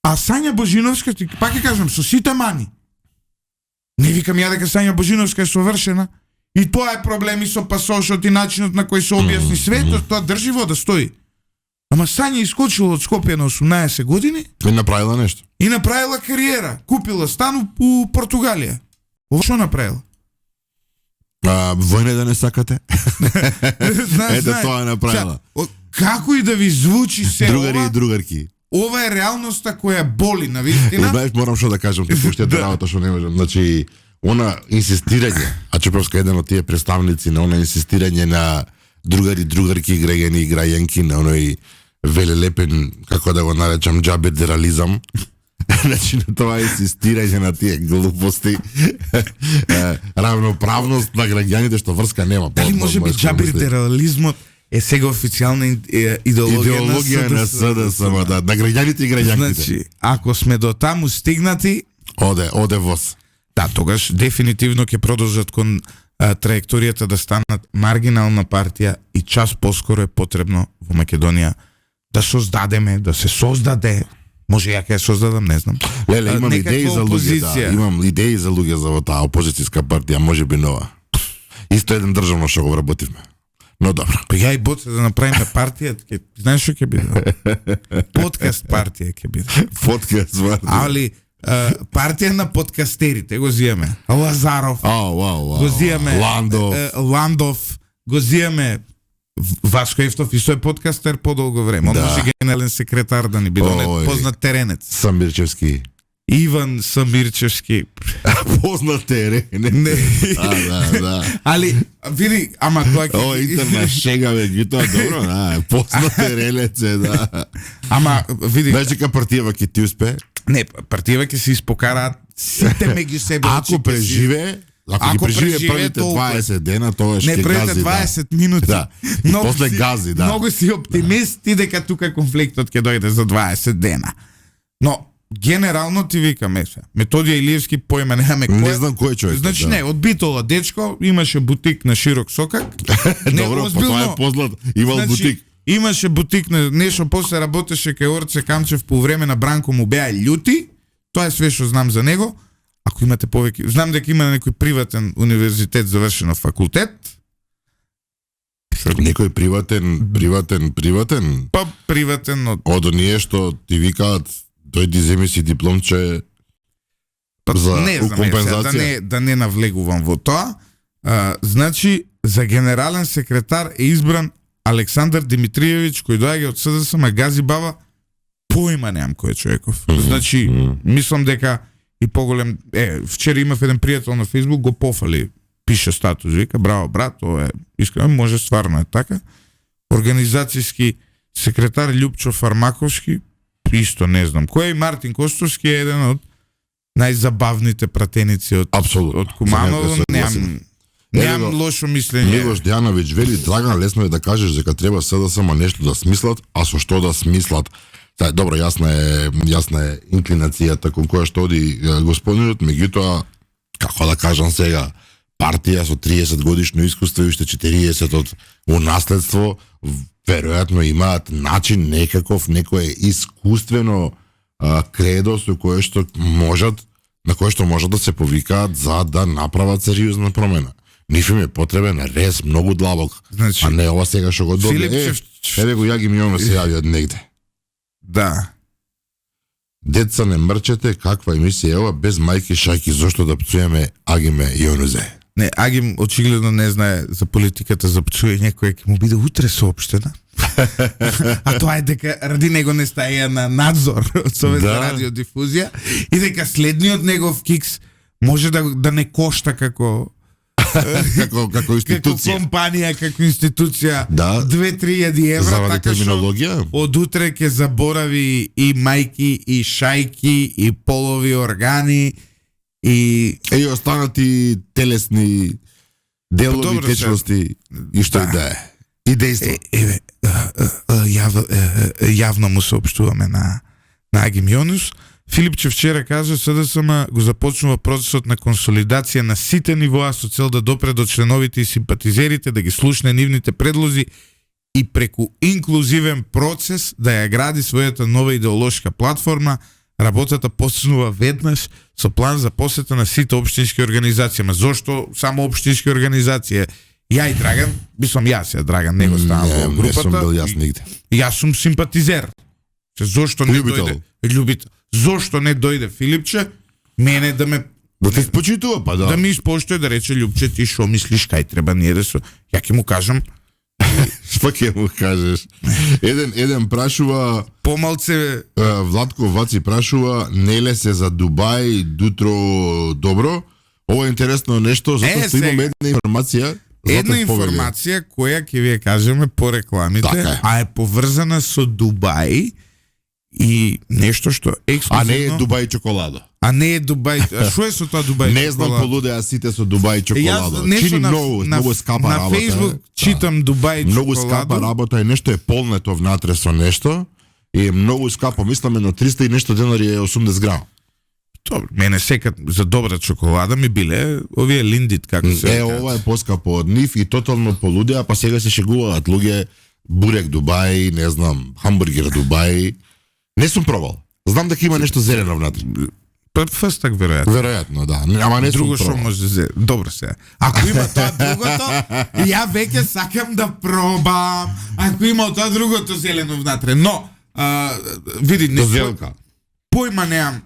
а Сања Божиновска, пак ќе кажам, со сите мани. Не викам ја дека Сања Божиновска е совршена. И тоа е проблем и со пасошот и начинот на кој се објасни светот, тоа држи вода, стои. Ама Сања искочила од Скопје на 18 години и направила нешто. И направила кариера, купила стан у Португалија. Ова што направила? Војне да не сакате? Ето тоа направила. Како и да ви звучи се другари ова? И другарки. Ова е реалноста која боли на вистина. Знаеш, морам што да кажам, ти пушти една работа што не можам. Значи, она инсистирање, а Чупевска е еден од тие представници на она инсистирање на другари, другарки, граѓани и граѓанки, на оној велелепен, како да го наречам, џабедерализам. Значи, на тоа инсистирање на тие глупости, равноправност на граѓаните, што врска нема. Дали може би џабедерализмот е сега официјална идеологија на СДСМ, да, на граѓаните и граѓанките. Значи, ако сме до таму стигнати, оде воз. Да, тогаш дефинитивно ќе продолжат кон траекторијата да станат маргинална партија и час поскоро е потребно во Македонија да создадеме, да се создаде. Може ја ќе создадам, не знам. Леле, имам идеи за луѓе, да. Имам идеи за луѓе за таа опозицијска партија, може би нова. Исто еден државно што го вработивме. Но добро. Па ја и Боце да направиме партија, знаеш што ќе биде? Подкаст партија ќе биде. Подкаст партија. Али партија на подкастерите го зиеме. Лазаров. Го зиеме Ландов. Го зиеме Вашко Евтов и тој подкастер подолго време. Он може генерален секретар да ни биде, познат теренец. Самирчевски. Иван Самирчевски. Познат теренец. Не. Да. Али, види, ама тоа ќе... интернет шега, бе, ги тоа добро, да. Познат теренец е, да. Ама, види... Знаеш дека партијава ќе ти успе? Не, партијава ќе се испокараат сите меѓу себе. Ако преживе... Ако ги преживе првите 20 дена, тоа ќе гази. Не, првите 20 минути. Да. И после гази, да. Многу си оптимист и дека тука конфликтот ќе дојде за 20 дена. Но генерално ти викаме се. Методија Илиевски појма немаме кој. Не знам кој човек. Значи не, од Битола дечко имаше бутик на Широк Сокак. Добро, па тоа е познат, имал бутик. Имаше бутик на нешто, после работеше кај Орце Камчев по време на Бранко му беа љути. Тоа е све што знам за него. Ако имате повеќе, знам дека има некој приватен универзитет завршен факултет. Некој приватен. Па приватен од оние што ти викаат тој ти земи си дипломче за не знам, компензација. Да не навлегувам во тоа. Значи, за генерален секретар е избран Александар Димитриевич, кој доаѓа од СДСМ, гази баба, поима немам кој е човеков. Значи, мислам дека и поголем, вчера имав еден пријател на Facebook, го пофали, пише статус, вика, браво брат, тоа е искрено, може стварно е така. Организацијски секретар Љупчо Фармаковски, исто не знам кој, Мартин Костовски е еден од најзабавните пратеници од Куманово. Немам лошо мислење. Милош Дијановиќ вели, Драган, лесно е да кажеш дека треба СДСМ нешто да смислат, а со што да смислат? Добро, јасна е инклинацијата кон која што оди господинот, меѓутоа, како да кажам сега, партија со 30 годишно искуство и уште 40 од унаследство, веројатно имаат начин некаков, некое искуствено кредо со кое што можат, на кое што можат да се повикаат за да направат сериозна промена. Ниф им е потребен рез многу длабок, значи, а не ова сега што го добие. Еве го Јаги Мијонов се јави од негде. Да. деца не мрчете, каква емисија е ова, без мајки шајки, зошто да пцуеме Агиме Јонузе? Не, Агим очигледно не знае за политиката за пцуење која ќе му биде утре соопштена. А тоа е дека ради него не стаја на надзор од Совет за радиодифузија и дека следниот негов кикс може да не кошта како како институција. Како компанија, како институција, да. 2-3 евра, Завади терминологија. Од утре ќе заборави и мајки, и шајки, и полови органи, и останати телесни делови, течности, и што да е. И дејство. Јавно му соопштуваме на Агим Јонус. Филипче вчера кажа СДСМ го започнува процесот на консолидација на сите нивоа со цел да допре до членовите и симпатизерите, да ги слушне нивните предлози и преку инклузивен процес да ја гради својата нова идеолошка платформа. Работата почнува веднаш со план за посета на сите општински организации. Ма зошто само општински организации? Ја и Драган, бисам јас, Драган не го станал во групата. Не сум бил јас нигде. Јас сум симпатизер. Зошто не дојде? Љубител. Зошто не дојде Филипче? Мене да ме те спочитува, па да. Да ми испоштува, да рече Љупче, ти шо мислиш, кај треба ние да се. Ја ќе му кажам. Што ќе му кажеш? Еден прашува помалце Владко Ваци прашува неле се за Дубај дутро добро. Ова е интересно нешто, затоа имаме една информација. Една информација која ќе ви ја кажеме по рекламите, така, а е поврзана со Дубај и нешто што ексклузивно. А не е Дубај чоколадо. А не е Дубај. А што е со тоа Дубај? Не знам, полудеа сите со Дубај чоколадо. Чини многу скапа на работа. На Facebook читам Дубај чоколадо. Многу скапа работа и нешто е полнето внатре со нешто и е многу скапо, мисламе на 300 и нешто денари е 80 грам. Добро, мене секад за добра чоколада ми биле овие линдит, како се. Ова е поскапо од нив и тотално полудеа, па сега се шегуваат луѓе, бурек Дубај, не знам, хамбургер Дубај. Не сум пробал. Знам дека има нешто зелено внатре. Фастак веројатно. Веројатно, да. Ама не друго сум што може да добро се. Ако има тоа другото, ја веќе сакам да пробам. Ако има тоа другото зелено внатре, но види не појма неам.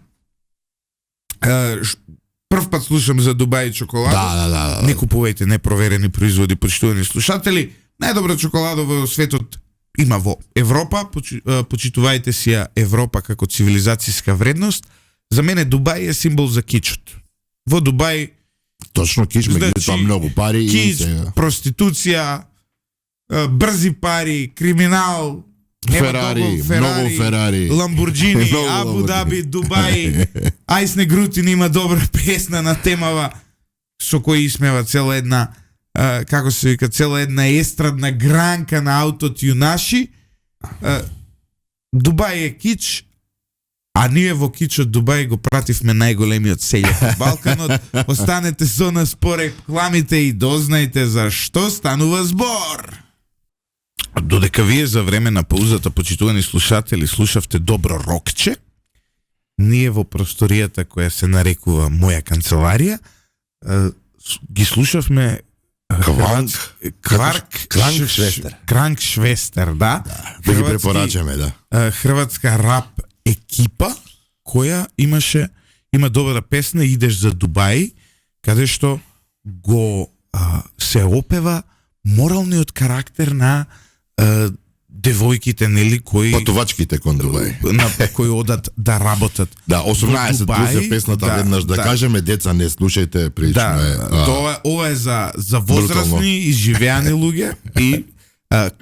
Прв пат слушам за Дубај чоколада. Да. Не купувајте непроверени производи, почитувани слушатели. Најдобра чоколада во светот има во Европа. Почитувајте си ја Европа како цивилизацијска вредност. За мене Дубај е символ за кичот. Во Дубај точно кич, меѓутоа многу пари кич, проституција, брзи пари, криминал, Ферари, многу Ферари, Ламбурджини, Абу Даби, Дубај. Ајсне Грутин има добра песна на темава со кој исмева цела една како се вика, цела една естрадна гранка на аутотюнаши. Дубај е кич, а ние во кичот Дубај го пративме најголемиот сељак во Балканот. Останете со нас по рекламите и дознајте за што станува збор. Додека вие за време на паузата, почитувани слушатели, слушавте добро рокче, ние во просторијата која се нарекува Моја канцеларија ги слушавме Кранкшвестер, да. Да ги препорачаме, да. Хрватска рап екипа која има добра песна Идеш за Дубај, каде што го се опева моралниот карактер на девојките, нели, кои патувачките кон Дубај, кои одат да работат. Да, 18 плюс песната веднаш да кажеме, деца не слушајте, прилично е. Ова е за возрастни и живеани луѓе и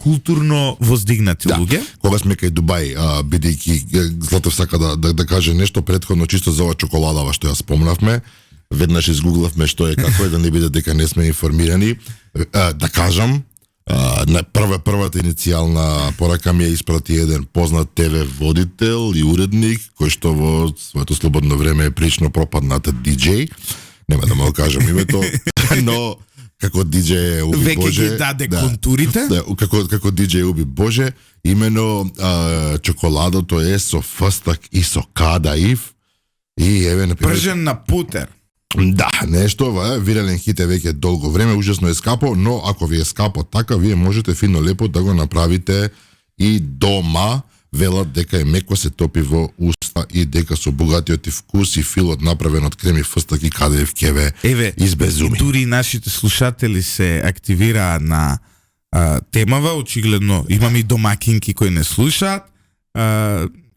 културно воздигнати луѓе. Кога сме кај Дубај, бидејќи Златов сака да каже нешто претходно чисто за ова чоколадава што ја спомнавме, веднаш изгуглавме што е, како е, да не биде дека не сме информирани. Да кажам, на првата иницијална порака ми ја испрати еден познат ТВ водител и уредник, кој што во своето слободно време е прилично пропаднат диџеј. Нема да му кажам името, но како диџеј уби веќе Боже. Веќе ги даде контурите. Да, како диџеј уби Боже, имено чоколадото е со фстак и со кадаив и еве например пржен на путер. Да, нешто ова е вирален хит е веќе долго време, ужасно е скапо, но ако ви е скапо така, вие можете фино лепо да го направите и дома, велат дека е меко се топи во уста и дека со богатиот и вкус и филот направен од креми фстаки каде вкеве избезуми. Дури нашите слушатели се активираа на темава, очигледно имам и домакинки кои не слушаат.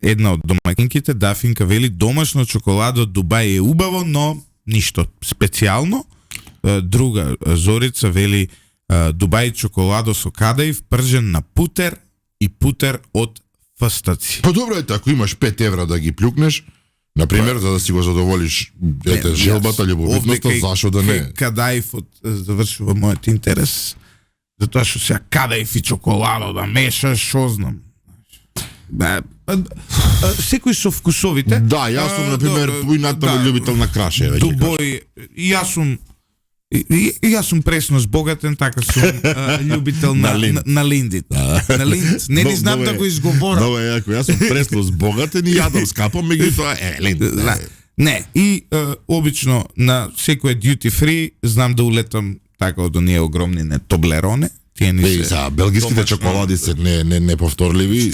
Една од домакинките, Дафинка, вели домашно чоколадо од Дубај е убаво, но ништо специјално. Друга, Зорица, вели Дубај чоколадо со кадаив, пржен на путер и путер од фстаци. Па добро е, ако имаш 5 евра да ги плюкнеш, например, за да си го задоволиш желбата, љубовитноста, зашо да не? Кадаифот завршува мојот интерес, затоа што сега кадаиф и чоколадо да мешаш, шо знам. Секој со вкусовите. Да, јас сум, например, поинатно љубител на краше. Дубој, јас сум пресно збогатен, така сум љубител на линдит. На линд, не ни знам да го изговорам. Добро е, јако, јас сум пресно збогатен и јадам скапо, меѓутоа линдит. Не, и обично на секој duty free знам да улетам така од оние огромни Тоблероне. Белгиските чоколади се неповторливи,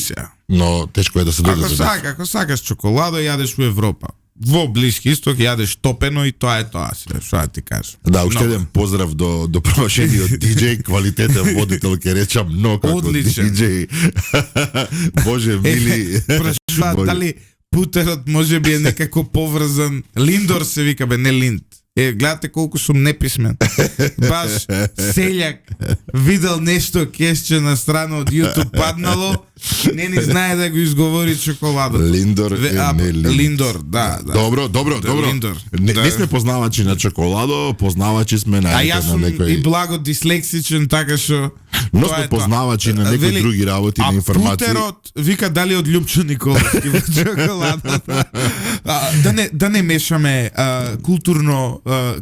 но тешко е да се дојде до дека. Ако сакаш чоколадо, јадеш во Европа. Во Блиски Исток јадеш топено и тоа е тоа. Што да ти кажам. Да, уште еден поздрав до промашениот диџеј, квалитетен водител, ќе речам, но како диџеј. Боже мили. Прашува дали путерот може би е некако поврзан. Линдор се вика, бе, не Линд. Гледате колку сум неписмен. Баш селјак видел нешто кесче на страна од YouTube паднало, не ни знае да го изговори чоколадот. Линдор не Линд. Линдор, да. Добро. Линдор. Не сме познавачи на чоколадо, познавачи сме на некој. А јас сум и благо дислексичен, така што но сме познавачи на некои други работи, на информации. А путерот вика дали од Љупчо Николовски во чоколадот. Да не мешаме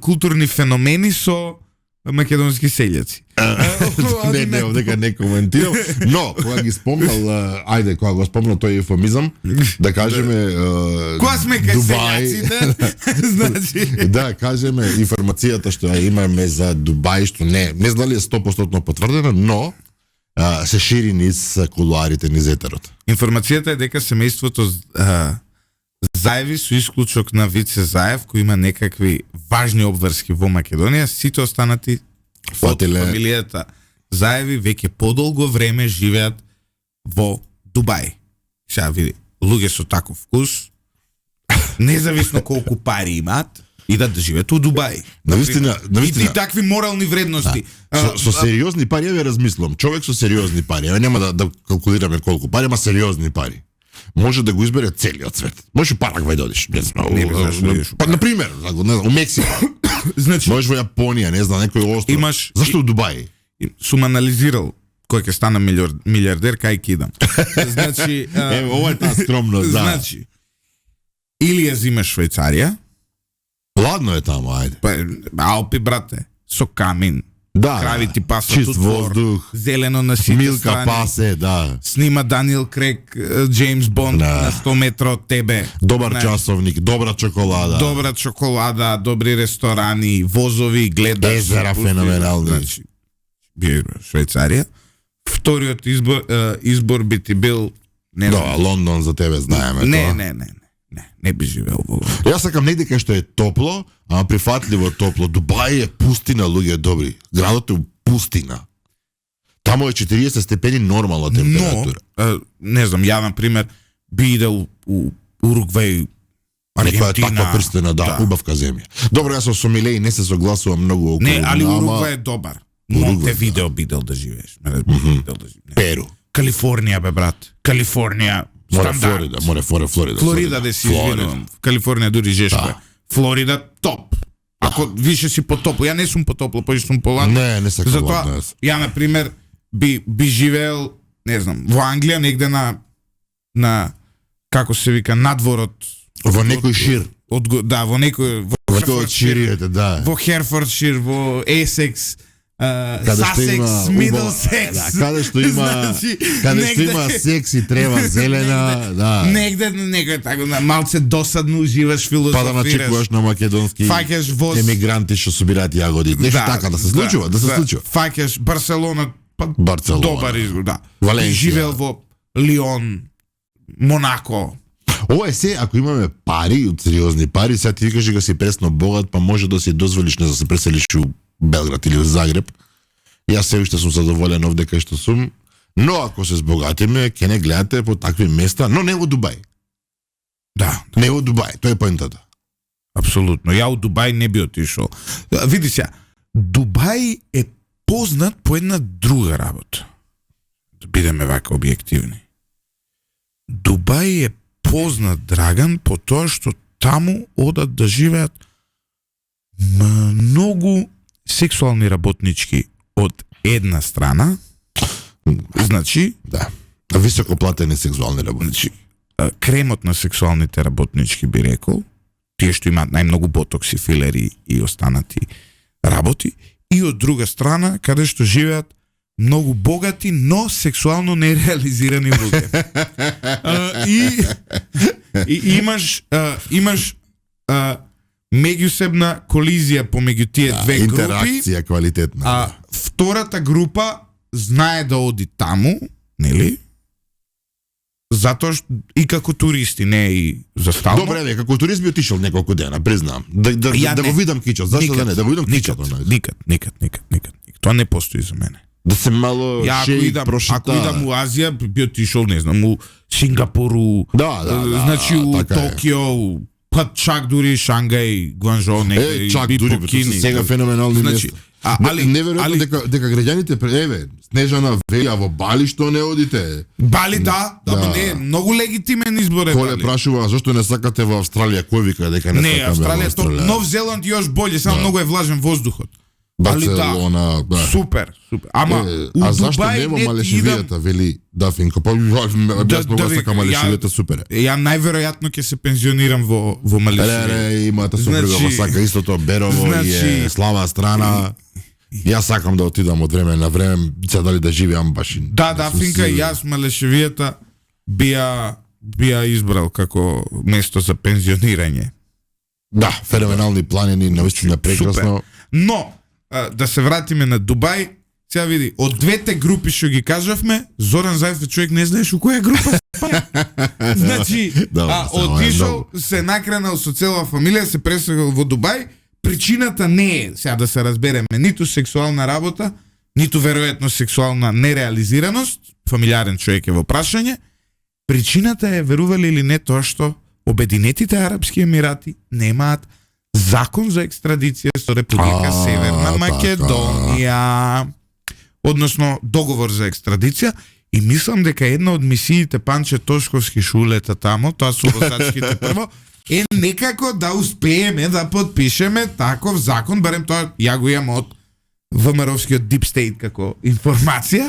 културни феномени со македонски селјаци. Не, дека не коментирам, но кога ги спомнал, кога го спомнал тој ефемизам, да кажеме кога сме кај селјаците, значи да кажеме информацијата што ја имаме за Дубај, што не знам дали е 100% потврдена, но се шири низ кулуарите, низ етерот. Информацијата е дека семејството Заеви, со исклучок на Вице Заев, кој има некакви важни обврски во Македонија, сите останати од фамилијата Заеви веќе подолго време живеат во Дубај. Сега види, луѓе со таков вкус, независно колку пари имаат, идат да живеат у Дубај. Навистина. И такви морални вредности. Со сериозни пари, ја размислам, човек со сериозни пари, нема да калкулираме колку пари, ама сериозни пари. Може да го избере целиот свет. Може Парагвај да одиш, не знам. Па на пример, у Мексико. Значи, можеш во Јапонија, не знам, некој остров. Зашто у Дубај? Сум анализирал кој ќе стана милиардер, кај ќе идам. Значи, ова е таа скромност, да. Значи, или ја зимаш Швајцарија. Ладно е таму, ајде. Па Алпи, брате, со камин. Да, крави ти пасат чист од двор, воздух, зелено на сите Милка страни. пасе, да. Снима Даниел Крейг, Джеймс Бонд на 100 метра од тебе. Добар часовник, добра чоколада. Добра чоколада, добри ресторани, возови, гледаш. Езера феноменални. Значи, Швајцарија. Вториот избор би ти бил... Лондон за тебе знаеме. Не би живеел во Лондон. Јас сакам негде кај што е топло, ама прифатливо топло. Дубај е пустина, луѓе добри. Градот е пустина. Таму е 40 степени нормална температура. Но, не знам, ја, например, би идел у Уругвај, Аргентина. Некоја таква прстена, да, убавка земја. Добро, јас со Милеј не се согласувам многу околу. Не, али Уругвај е добар. Монтевидео бидел да живееш. Перу. Калифорнија, бе, брат. Калифорнија. Море Флорида. Флорида да си извинувам. Калифорнија дури жешко е. Флорида топ. Ако више си потопло, ја не сум потопло, поише сум поладно. Не сакам. Затоа ја на пример би живеел, не знам, во Англија негде на како се вика надворот во некој шир. Да, во некој во ширите, да. Во Херфордшир, во Есекс, Сасекс, Мидлсекс. Каде што има секс и трева зелена, да. Негде некој така малце досадно уживаш, филозофираш. Па да начекуваш на македонски емигранти што собираат јагоди. Нешто така да се случува, Фаќаш Барселона, Барселона. Добар избор, да. Валенсија. Живеел во Лион, Монако. Ова е се, ако имаме пари, од сериозни пари, сега ти викаш дека си пресно богат, па може да си дозволиш не да се преселиш у Белград или у Загреб. Јас се уште сум задоволен овде кај што сум, но ако се збогатиме, ќе не гледате по такви места, но не во Дубај. Да. Не во Дубај, тоа е поентата. Апсолутно. Ја од Дубај не би отишол. Види се, Дубај е познат по една друга работа. Да бидеме вака објективни. Дубај е познат, Драган, по тоа што таму одат да живеат многу сексуални работнички од една страна, значи, да, високо платени сексуални работнички. Значи, кремот на сексуалните работнички би рекол, тие што имаат најмногу ботокси, филери и останати работи, и од друга страна, каде што живеат многу богати, но сексуално нереализирани луѓе. И имаш меѓусебна колизија помеѓу тие две групи. Интеракција квалитетна. А втората група знае да оди таму, нели? Затоа што и како туристи, не и за стално. Добре, ве, како турист би отишол неколку дена, признам. Да го видам кичот, зашто да не, да го видам кичот. Никад. Тоа не постои за мене. Да се мало прошита. Ако идам у Азија, би отишол, не знам, у Сингапуру, значи у Токио, па чак дури Шангај, Гуанжоу, некај, чак дури, сега феноменални места. Неверојатно дека граѓаните, Снежана велја во Бали што не одите. Бали да, не, многу легитимен избор е. Коле прашува зошто не сакате во Австралија, кој вика дека не сакаме во Австралија? Австралија, Нов Зеланд још боле, само многу е влажен воздухот. Барселона, да. Супер. Ама а зашто не во Малешевијата, вели Дафинко? Па јас многу сакам Малешевијата, супер. Ја најверојатно ќе се пензионирам во Малешевијата. Имате супруга сака истото, Берово и слава страна. Јас сакам да отидам од време на време, се дали да живеам баш. Да, Финка, јас Малешевијата бија избрал како место за пензионирање. Да, феноменални планини, навистина прекрасно. Но да се вратиме на Дубај, сега види, од двете групи што ги кажавме, Зоран Заев човек не знаеш у која група. Значи, отишол, се накренал со цела фамилија, се преселил во Дубај. Причината не е, сега да се разбереме, ниту сексуална работа, ниту веројатно сексуална нереализираност, фамилиарен човек е во прашање. Причината е, верували или не, тоа што Обединетите Арапски Емирати немаат закон за екстрадиција со Република Северна Македонија. Односно, договор за екстрадиција. И мислам дека една од мисиите Панче Тошковски шулета тамо, тоа со возачките прво, е некако да успееме да подпишеме таков закон, барем тоа ја го имам од ВМРО-вскиот Deep State како информација,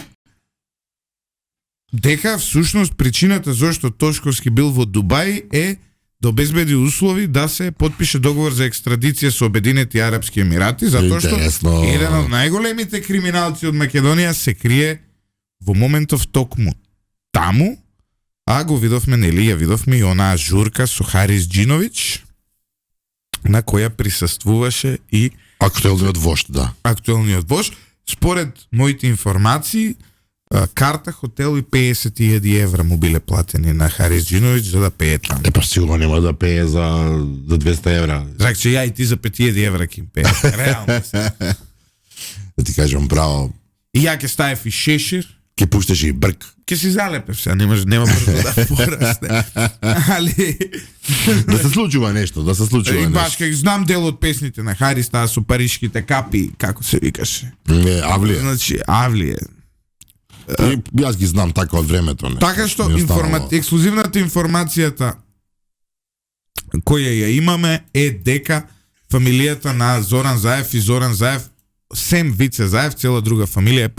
дека всушност причината зашто Тошковски бил во Дубај е да обезбеди услови да се подпише договор за екстрадиција со Обединети Арапски Емирати, затоа што еден од најголемите криминалци од Македонија се крие во моментов токму таму, а го видовме, нели, ја видовме и онаа журка со Харис Џиновиќ, на која присуствуваше и актуелниот вожд, да. Актуелниот вожд. Според моите информации, карта, хотел и 50.000 евра му биле платени на Харис Џиновиќ за да пее таму. Па сигурно нема да пее за 200 евра. Зак, че ја и ти за 5.000 евра ќе им пее. Реално. Да ти кажам право. И ја ќе ставев и шешир. Ке пушташ и брк. Ке си залепев сега, нема брзо да порасне. Али... Да се случува нешто, И баш как знам дел од песните на Харис, таа со паришките капи, како се викаше. Не, Авлија. Значи, Авлија. Јас ги знам така од времето. Не. Така што ексклузивната информацијата која ја имаме е дека фамилијата на Зоран Заев и Зоран Заев, Сем Вице Заев, цела друга фамилија е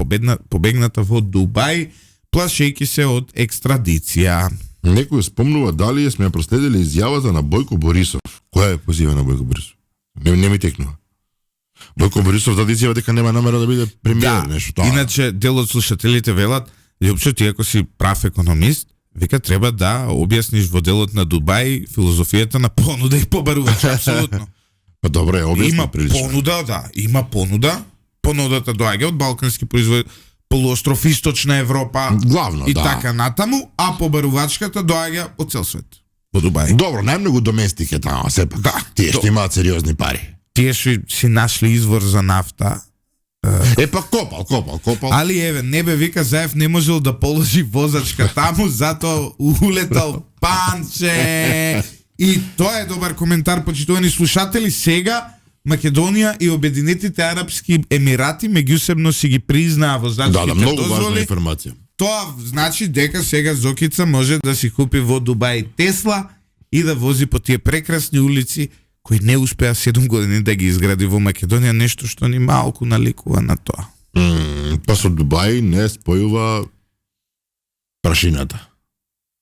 побегната во Дубај, плашејќи се од екстрадиција. Некој спомнува дали сме проследили изјавата на Бојко Борисов. Која е позива на Бојко Борисов? Не ми текнува. Бојко Борисов даде изјава дека нема намера да биде премиер, нешто тоа. Иначе дел од слушателите велат, Лјупчо, ти ако си прав економист, вика треба да објасниш во делот на Дубај филозофијата на понуда и побарувач, апсолутно. Па добре, објасни има прилично. Понуда, да, има понуда. Понудата доаѓа од балкански полуостров Источна Европа главно, и така натаму, а побарувачката доаѓа од цел свет. Во Дубај. Добро, најмногу доместик е тamo, сепак. Да. Тие што имаат сериозни пари. Тие си нашли извор за нафта. Па копал. Али еве, небе вика Заев не можел да положи возачка таму, затоа улетал Панче. И тоа е добар коментар, почитувани слушатели. Сега Македонија и Обединетите арапски емирати меѓусебно си ги признаа возачките многу дозволи. важна информација. Тоа значи дека сега Зокица може да си купи во Дубај Тесла и да вози по тие прекрасни улици кои не успеа 7 години да ги изгради во Македонија, нешто што ни малку наликува на тоа. Па со Дубај не спојува прашината.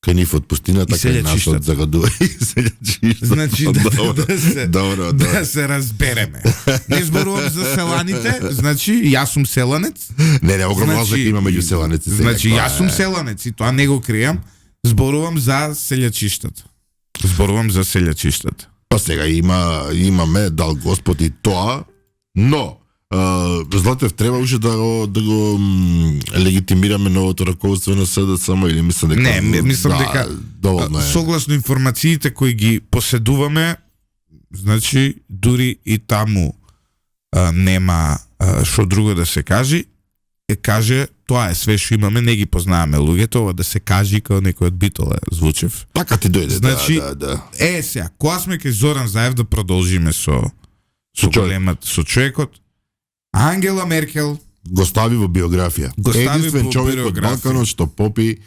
Кај нив од пустината, кај нас од загадува и селјачишта. Значи добро. Да се разбереме. Не зборувам за селаните, значи јас сум селанец. Не, огромна разлика има меѓу селанец и селјак. Значи јас сум селанец и тоа не го кријам. Зборувам за селјачиштата. Па сега имаме дал Господ и тоа, но Златев треба уште да го легитимираме новото раководство на СДСМ или мислам дека не, мислам дека доволно е. Согласно информациите кои ги поседуваме, значи дури и таму нема што друго да се кажи. Каже, тоа е све што имаме, не ги познаваме луѓето, ова да се кажи како некој од Битола звучев. Така ти дојде, значи, да. Сега, кога сме кај Зоран Заев да продолжиме со човекот, Ангела Меркел го стави во биографија. Единствен човек од Балканот што попи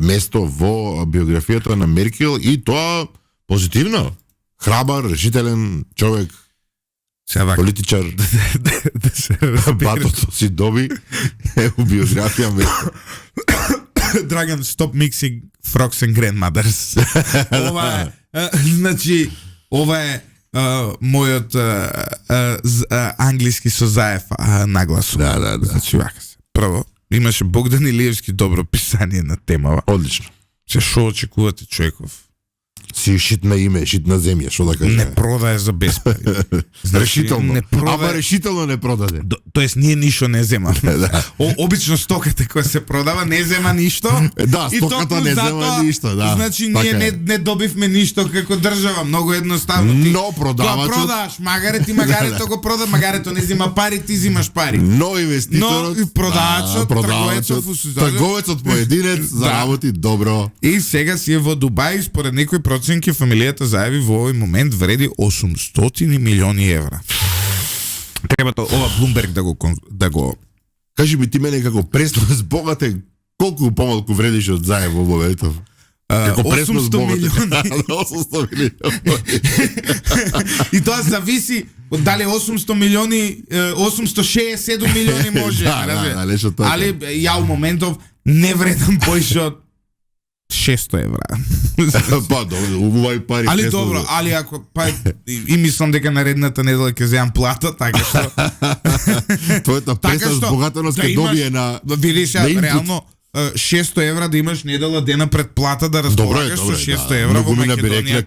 место во биографијата на Меркел и тоа позитивно. Храбар, решителен човек, политичар. Батото си доби во биографија место. Драган, stop mixing frogs and grandmothers. Ова е, значи, ова е мојот англиски со Заев нагласу. Да. Значи, вака се. Прво, имаше Богдан Илиевски добро писание на темава. Одлично. Се шо очекувате човеков? Си шитна име, шитна земја, што да кажа. Не продае за без пари. Решително. Ама решително не продаде. Тоест ние ништо не земаме. Обично стоката која се продава не зема ништо. Да, стоката не зема ништо, да. Значи ние не добивме ништо како држава, многу едноставно. Но продавачот продаш, магарето го прода, магарето не зема пари, ти зимаш пари. Но инвеститорот, но продавачот, трговецот поединец заработи добро. И сега си е во Дубај, според некои проценки фамилијата Заеви во овој момент вреди 800 милиони евра. Треба ова Блумберг да го кажи ми ти мене како преснос богате колку помалку вредиш од Заев во моментов? Како преснос 800 милиони. 800 милиони. И тоа зависи дали 800 милиони, 867 милиони може. Али ја во моментов не вредам поише од 600 евра. Па, добро, убави пари. Али добро, али ако и мислам дека наредната недела ќе земам плата, така што твојата преснос богатеност ќе добие на видиш реално 600 евра да имаш недела дена пред плата да располагаш со 600 евра во Македонија.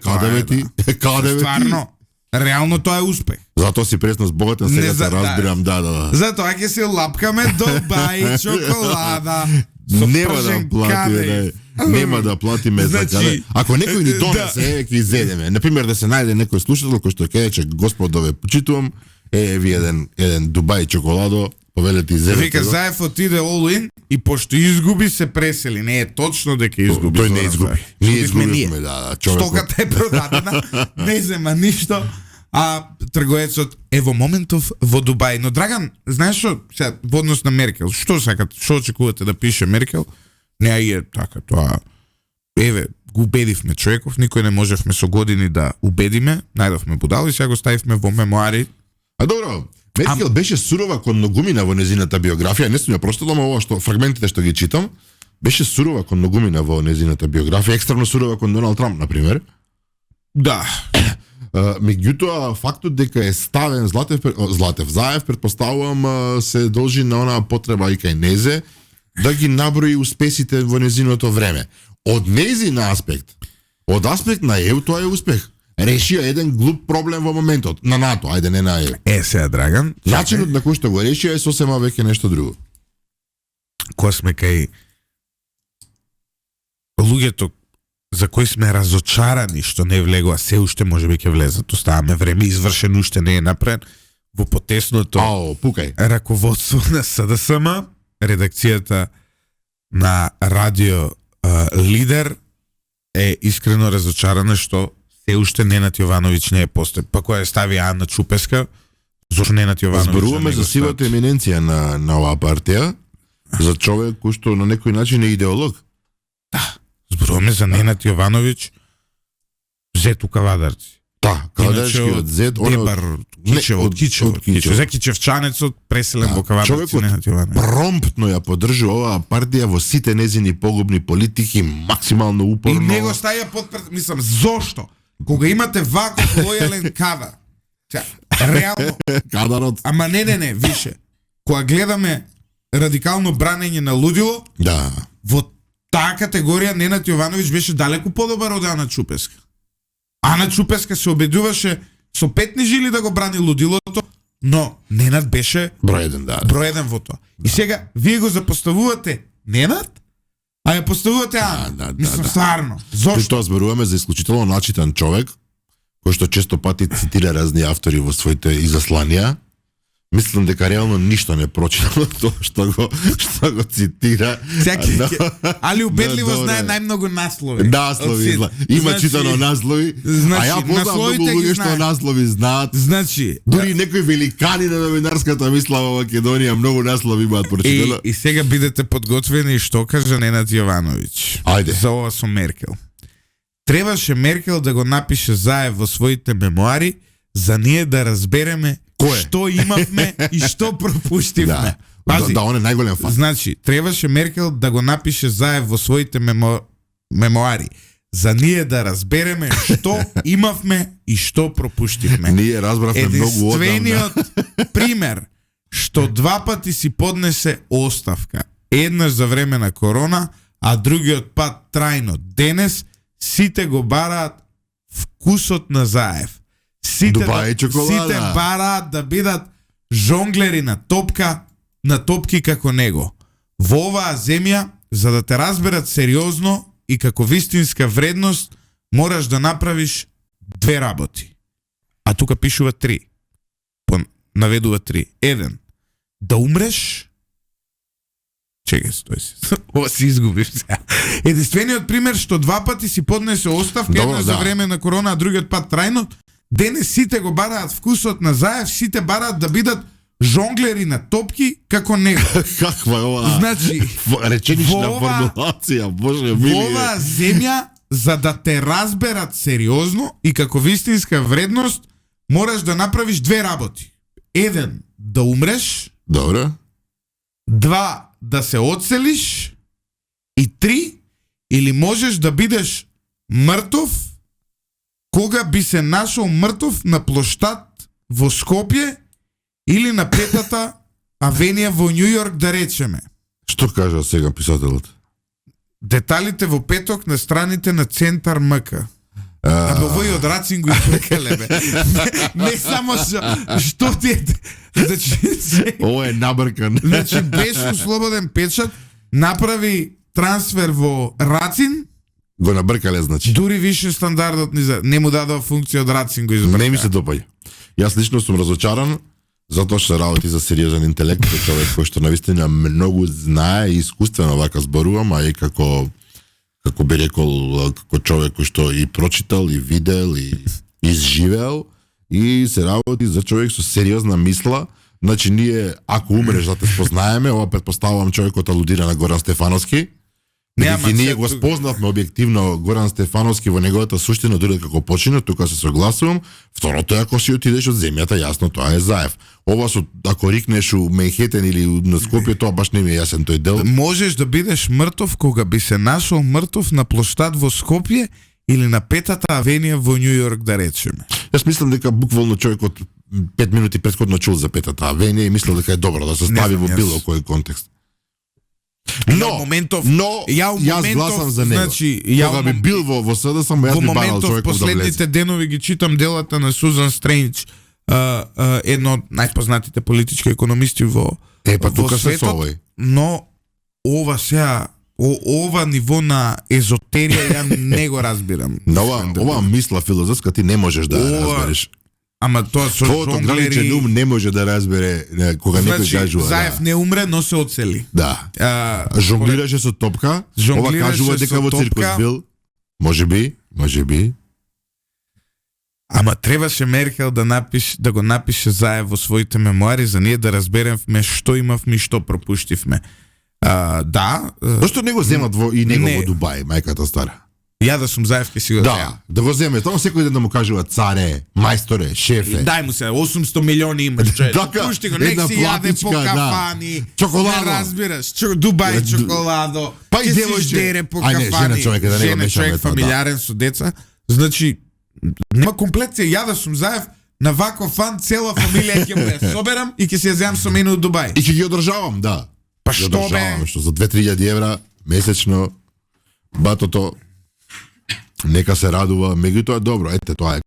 Каде бе? Стварно. Реално тоа е успех. Затоа си преснос богатен, сега се разбирам, да. Затоа ќе се лапкаме Дубај чоколада. Нема да платиме за каде. Ако некој ни донесе, ќе изедеме. Например, да се најде некој слушател кој што ќе рече Господове почитувам, ви еден Дубај чоколадо, повелете изедете. Вика Заев отиде all in и пошто изгуби се пресели. Не е точно дека изгуби. Тој не изгуби. Ние изгубивме, да. Стоката е продадена, не зема ништо. А трговецот е во моментов во Дубај. Но Драган, знаеш што, сега во однос на Меркел, што очекувате да пише Меркел? Не е така тоа. Еве, го убедивме човеков, никој не можевме со години да убедиме, најдовме будал и сега го ставивме во мемуари. А добро, Меркел беше сурова кон многумина во незината биографија, не сум ја прочитал, ова што фрагментите што ги читам, беше сурова кон многумина во незината биографија, екстремно сурова кон Доналд Трамп, например. Да. Меѓутоа, фактот дека е ставен Заев, предпоставувам, се должи на онаа потреба и кај незе да ги наброи успесите во незиното време. Од незин аспект, од аспект на ЕУ, тоа е успех. Решија еден глуп проблем во моментот. На НАТО, ајде не на ЕУ. Сега, Драган. Начинот на кој што го решија е сосема веќе нешто друго. кога сме кај луѓето за кои сме разочарани што не влегува, се уште можеби ќе влезат, оставаме време, извршен уште не е направен во потесното раководство на СДСМ, редакцијата на радио Лидер е искрено разочарана што се уште Ненад Јовановиќ не е постои. Па која стави Ана Чупеска, зошто Ненад Јовановиќ? Зборуваме за сивата еминенција на оваа партија, за човек кој што на некој начин е идеолог. Да, зборуваме за Ненад Јовановиќ, зет у Кавадарци. Да, Кавадарскиот зет, Дебар, Кичев, за Кичевчанецот, преселен во Кавадарци, Ненад Јовановиќ. Промптно ја подржува оваа партија во сите незини погубни политики, максимално упорно. И него стаја подпред, мислам, зошто? Кога имате ваков лојален кадар, реално, кадарот. Ама не, више, кога гледаме радикално бранење на лудило, да, во таа категорија Ненад Јовановиќ беше далеку подобар од Ана Чупеска. Ана Чупеска се обидуваше со петни жили да го брани лудилото, но Ненад беше број 1, да. Број 1 во тоа. И сега вие го запоставувате Ненад, а ја поставувате Ана. Мислам, стварно. Зошто? Тоа зборуваме за исклучително начитан човек, кој што често пати цитира разни автори во своите изасланија. Мислам дека реално ништо не прочитал тоа што го цитира. Али убедливо знае најмногу наслови. Наслови, има читано наслови. А ја познавам многу луѓе што наслови знаат. Значи, дури некои великани на новинарската мисла во Македонија многу наслови имаат прочитано. И сега бидете подготвени што кажа Ненад Јовановиќ. Ајде. За ова со Меркел. Требаше Меркел да го напише Заев во своите мемуари за ние да разбереме што имавме и што пропуштивме. Пази, да, он е најголем факт. Значи, требаше Меркел да го напише Заев во своите мемуари за ние да разбереме што имавме и што пропуштивме. Ние разбравме многу одамна. Единствениот пример што два пати си поднесе оставка. Еднаш за време на корона, а другиот пат трајно. Денес сите го бараат вкусот на Заев. Сите бараат да бидат жонглери на топки како него. Во оваа земја, за да те разберат сериозно и како вистинска вредност, мораш да направиш две работи. А тука пишува 3. Наведува 3. 1. Да умреш. Чекај, стој си. Ова си изгубив сега. Единствениот пример што два пати си поднесе оставка, едно за време на корона, а другиот пат трајно. Денес сите го бараат вкусот на Заев, сите бараат да бидат жонглери на топки како него. Каква е ова? Значи, реченична формулација, боже милие. Во оваа земја, за да те разберат сериозно и како вистинска вредност, мораш да направиш две работи. 1. Да умреш. Добро. 2. Да се одселиш. И 3. Или можеш да бидеш мртов кога би се нашол мртов на плоштад во Скопје или на Петата авенија во Њу Јорк, да речеме. Што кажа сега писателот? Деталите во петок на страните на Центар МК. Абе, вој од Рацинго и прекалебе. Не само што ти е... Значи, ова е набркан. Значи, без услободен печат, направи трансфер во Рацин, го набркале, значи. Дури више стандардот не му дадува функција од Рацин, го избрка. Не ми се допаѓа. Јас лично сум разочаран, затоа што работи за сериозен интелект, човек кој што навистина многу знае и искуствено вака зборувам, а и како би рекол, како човек кој што и прочитал, и видел, и изживел, и се работи за човек со сериозна мисла. Значи, ние, ако умреш да те спознаеме, ова предпоставувам човекот алудира на Горан Стефановски. И ние го спознавме објективно Горан Стефановски во неговата суштина, дури како почина, тука се согласувам. Второто е ако си отидеш од земјата, јасно, тоа е Заев. Ова со, ако рикнеш у Менхетен или на Скопје, тоа баш не ми е јасен тој дел. Можеш да бидеш мртов кога би се нашол мртов на плоштад во Скопје или на Петата авенија во Њу Јорк, да речеме. Јас мислам дека буквално човекот 5 минути претходно чул за Петата авенија и мислам дека е добро да се стави во било кој контекст. Но јас гласам за него. Значи, кога би бил во СДС, јас би барал човеков да влезе. Во последните денови ги читам делата на Сузан Стрендж, едно од најпознатите политички економисти во тука светот, но ова сега ова ниво на езотерија ја не го разбирам. Ова мисла филозофска ти не можеш да разбереш. Ама тоа со твоето граничен ум не може да разбере кога некој кажува. Заев не умре, но се оцели. Да. Жонглираше со топка. Ова кажува дека во циркус бил. Може би. Ама требаше Меркел да го напише Заев во своите мемуари за ние да разберемме што имавме и што пропуштивме. Да. Зошто не го земат и него во Дубај, мајката стара? Ја да сум Заев ке си го земам. Да го земе. Тоа секој ден да му кажува царе, мајсторе, шефе. Дај му се 800 милиони имаш, човек. Пушти го, нек си јаде по кафани. Чоколадо. Не разбираш. Дубај чоколадо. Па и девојче по кафани. Жена човека да не го мешаме тоа. Фамилиарен со деца. Значи нема комплеција. Ја да сум Заев, на вако фан цела фамилија ќе му ја соберам и ќе се ја земам со мене од Дубај. И ќе ги одржавам, да. Па што бе? Што за 2-3 евра месечно батото нека се радува, меѓутоа добро, ете тоа е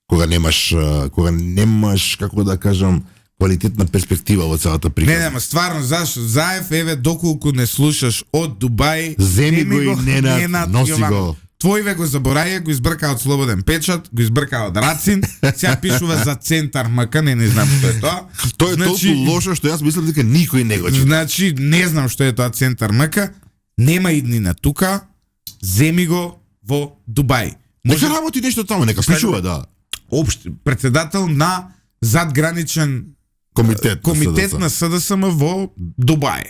кога немаш како да кажам квалитетна перспектива во целата приказна. Не, ама стварно зашто Заев еве доколку не слушаш од Дубај, земи го и Ненад, носи го. Твојве го забораја, го избрка од Слободен печат, го избрка од Рацин, сега пишува за Центар МК, не знам што е тоа. Тоа е толку лошо што јас мислам дека никој не го чита. Значи, не знам што е тоа Центар МК, нема иднина тука, земи го во Дубај. Нека работи нешто таму, нека пишува, да. Председател на задграничен комитет на СДСМ во Дубај.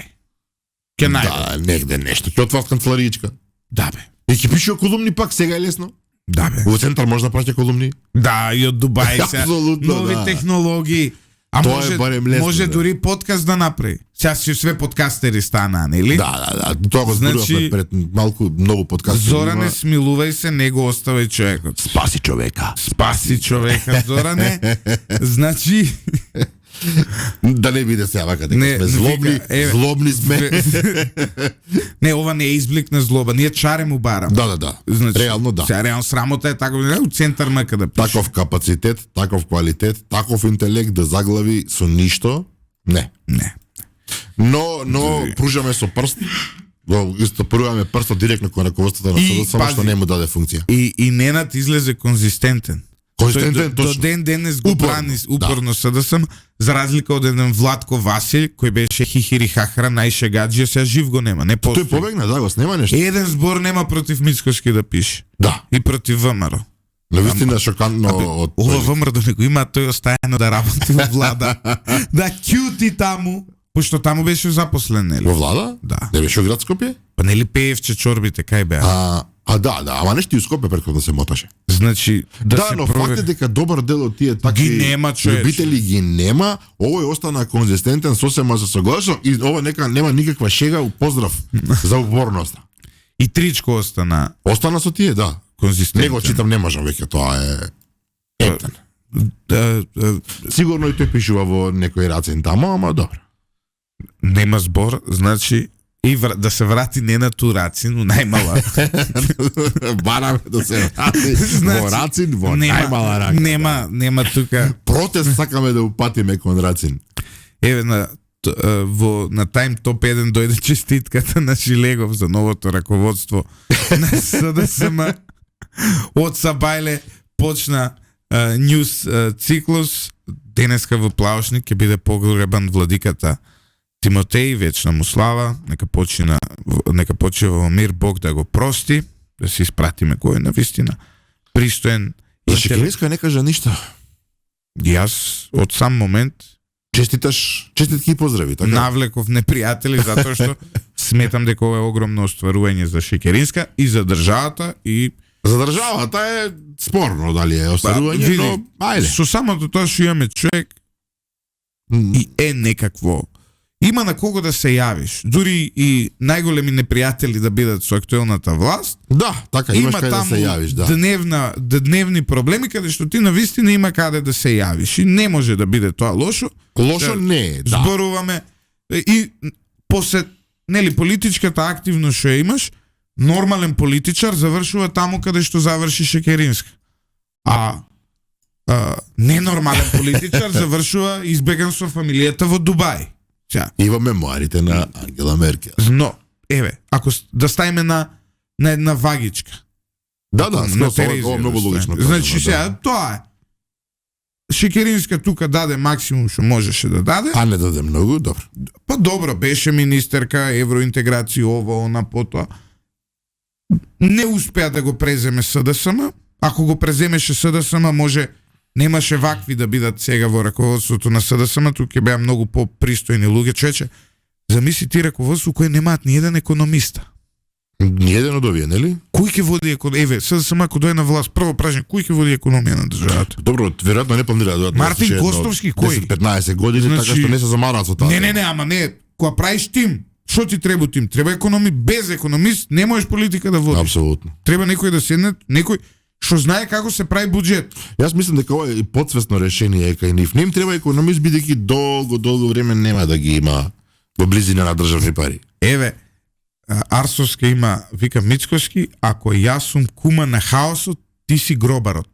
Ке најде. Да, негде нешто. Ќе отварат канцеларијичка. Да бе. И ќе пишува колумни пак, сега е лесно. Да бе. Во центар може да праќа колумни. Да, и од Дубај се. Нови технологии. А може дури подкаст да направи. Сега си све подкастери стана, нели? Да. Тоа го зборувавме пред малку, многу подкастери. Зоране, смилувај се, не го оставај човекот. Спаси човека, Зоране. Значи да не биде сега вака дека сме злобни сме. Не, ова не е изблик на злоба, ние чаре му барам. Да. Значи, реално да. Сега реално срамота е така, у Центар МК да пише. Таков капацитет, таков квалитет, таков интелект да заглави со ништо, не. Но пружаме со прст, го истопруваме прстот директно кон раководството на СДСМ, само што не му даде функција. И Ненад излезе конзистентен. До денес го брани упорно СДСМ, за разлика од еден Владко Васил, кој беше хихири хахра, најшегаджија, сега жив го нема, не постои. Тој побегна, да, го снема нешто. Еден збор нема против Мицкоски да пише. Да. И против ВМРО. Навистина шокантно од ова ВМРО да не го има, тој остајано да работи во влада. Да кјути таму, пошто таму беше запослен, нели? Во влада? Да. Не беше во град Скопје? Па нели пеевче чорбите, кај беа? Да, ама нешто и у Скопје предходно да се моташе. Значи, но факт е дека добар дел од тие такви љубители ги нема, овој остана конзистентен, сосема се согласувам и ова нека нема никаква шега, поздрав за упорноста. И Тричко остана. Остана со тие, да. Конзистентен. Него читам не можам веќе, тоа е ептен. Сигурно и тој пишува во некој Рацин тамо, ама добро. Нема збор, значи и да се врати Ненад у Рацин, у најмала. Бараме да се врати во Рацин, во најмала рака. Нема тука. Протест сакаме да упатиме кон Рацин. Еве на Time Top 1 дојде честитката на Шилегов за новото раководство на СДСМ. Од Сабајле почна ньюс циклус. Денеска во Плаушник ќе биде погребан владиката Тимотеј, вечна му слава, нека почива во мир, Бог да го прости, да се испратиме кој е навистина пристоен. За Шекеринска не кажа ништо. Јас од сам момент честитки и поздрави, така? Навлеков непријатели затоа што сметам дека ова е огромно остварување за Шекеринска и за државата и за државата е спорно дали е остварување, но ајде. Со самото тоа што имаме човек и е некакво. Има на кого да се јавиш. Дури и најголеми непријатели да бидат со актуелната власт. Да, така, имаш каде да се јавиш, да. Дневни проблеми каде што ти навистина има каде да се јавиш. И не може да биде тоа лошо. Лошо не е, да. Зборуваме и после политичката активност што имаш, нормален политичар завршува таму каде што заврши Шекеринска. Ненормален политичар завршува избеган со фамилијата во Дубај. И во мемуарите на Ангела Меркел. Но, ако да ставиме на една вагичка. Да, ова многу логично. Значи сега, тоа е. Шекеринска тука даде максимум што можеше да даде. А не даде многу, добро. Па добро, беше министерка, евроинтеграција, ова, она, потоа. Не успеа да го преземе СДСМ. Ако го преземеше СДСМ, може немаше вакви да бидат сега во раководството на СДСМ, тука ќе беа многу попристојни луѓе. Човече, замисли ти раководство кој немаат ни еден економиста. Ни еден од овие, нели? Кој ќе води економија? СДСМ ако дојде на власт, прво прашање, кој ќе води економија на државата? Добро, веројатно не планира да Мартин Костовски, кој? 10-15 години, значи, така што не се замараат со таа. Не, ама не, кога правиш тим, што ти треба тим? Треба економи, без економист не можеш политика да водиш. Апсолутно. Треба некој да седне, некој што знае како се прави буџет. Јас мислам дека ова е и подсвесно решение е кај нив. Не им треба економист бидејќи долго време нема да ги има во близина на државни пари. Арсовска има, вика Мицкоски, ако јас сум кума на хаосот, ти си гробарот.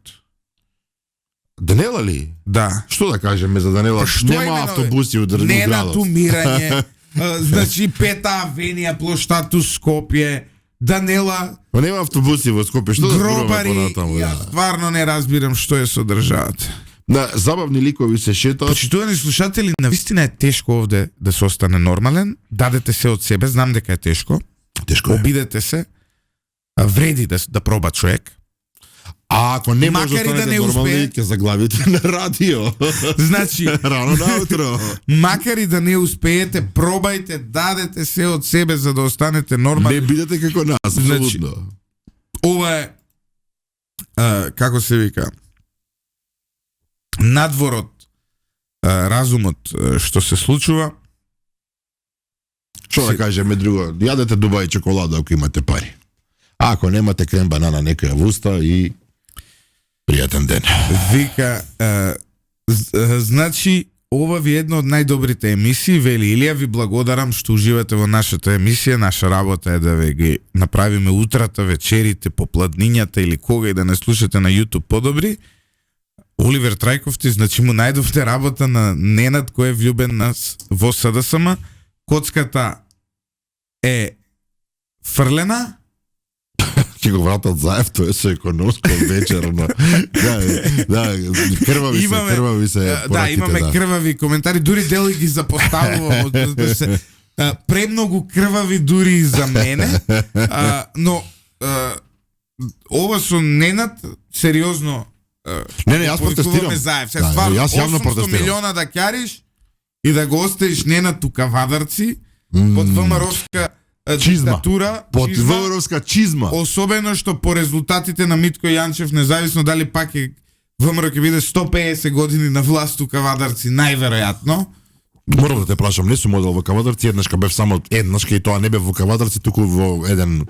Данела ли? Да. Што да кажеме за Данела? Нема автобуси од градот. Не натумирање. Значи Пета авенија, плоштату Скопје, Данела. Но нема автобуси во Скопје, што да гробари, понатаму? Јас стварно не разбирам што е со државата. Да, забавни ликови се шетаат. Почитувани слушатели, навистина е тешко овде да се остане нормален. Дадете се од себе, знам дека е тешко. Тешко е. Обидете се. Вреди да проба човек. А ако не може макар да не нормални, ќе заглавите на радио. Значи, рано наутро. Макар и да не успеете, пробајте, дадете се од себе за да останете нормални. Не бидете како нас, абсолютно. Значи, ова е како се вика, надворот разумот што се случува. Што да кажеме друго? Јадете дуба и чоколада ако имате пари. А ако немате крем банана некоја во уста и пријатен ден. Вика, значи ова ви е една од најдобрите емисии, вели Илија, ви благодарам што уживате во нашата емисија. Наша работа е да ви ги направиме утрата, вечерите, попладнињата или кога и да не слушате на YouTube подобри. Оливер Трајковти, значи му најдовте работа на Ненад кој е влюбен во СДСМ. Коцката е фрлена. Ќе го вратат заев, тоа е со економско вечерно. Да, крвави се. Да, имаме крвави коментари, дури дели ги запоставувам. Премногу крвави дури за мене. Но ова со Ненад сериозно. Не, јас протестирам. Јас јавно протестирам. 800 милиона да ќариш и да го оставиш Ненад у кавадарци под ВМРО-вска диктатура. Под ВМРО-вска чизма. Особено што по резултатите на Митко Јанчев, независно дали пак е ВМРО ќе биде 150 години на власт у кавадарци, најверојатно. Морам да те прашам, не сум одел во кавадарци, еднашка бев само еднашка и тоа не бев во кавадарци, туку во еден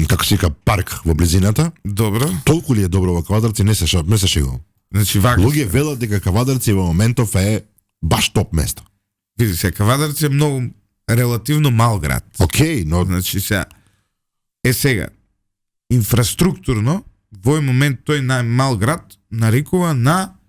како се вика парк во близината. Добро. Толку ли е добро во кавадарци, не се шегувам. Значи луѓе велат дека кавадарци во моментов е баш топ место. Види се, кавадарци е многу релативно мал град. Океј, но значи сега инфраструктурно во овој момент тој најмал град нарекува на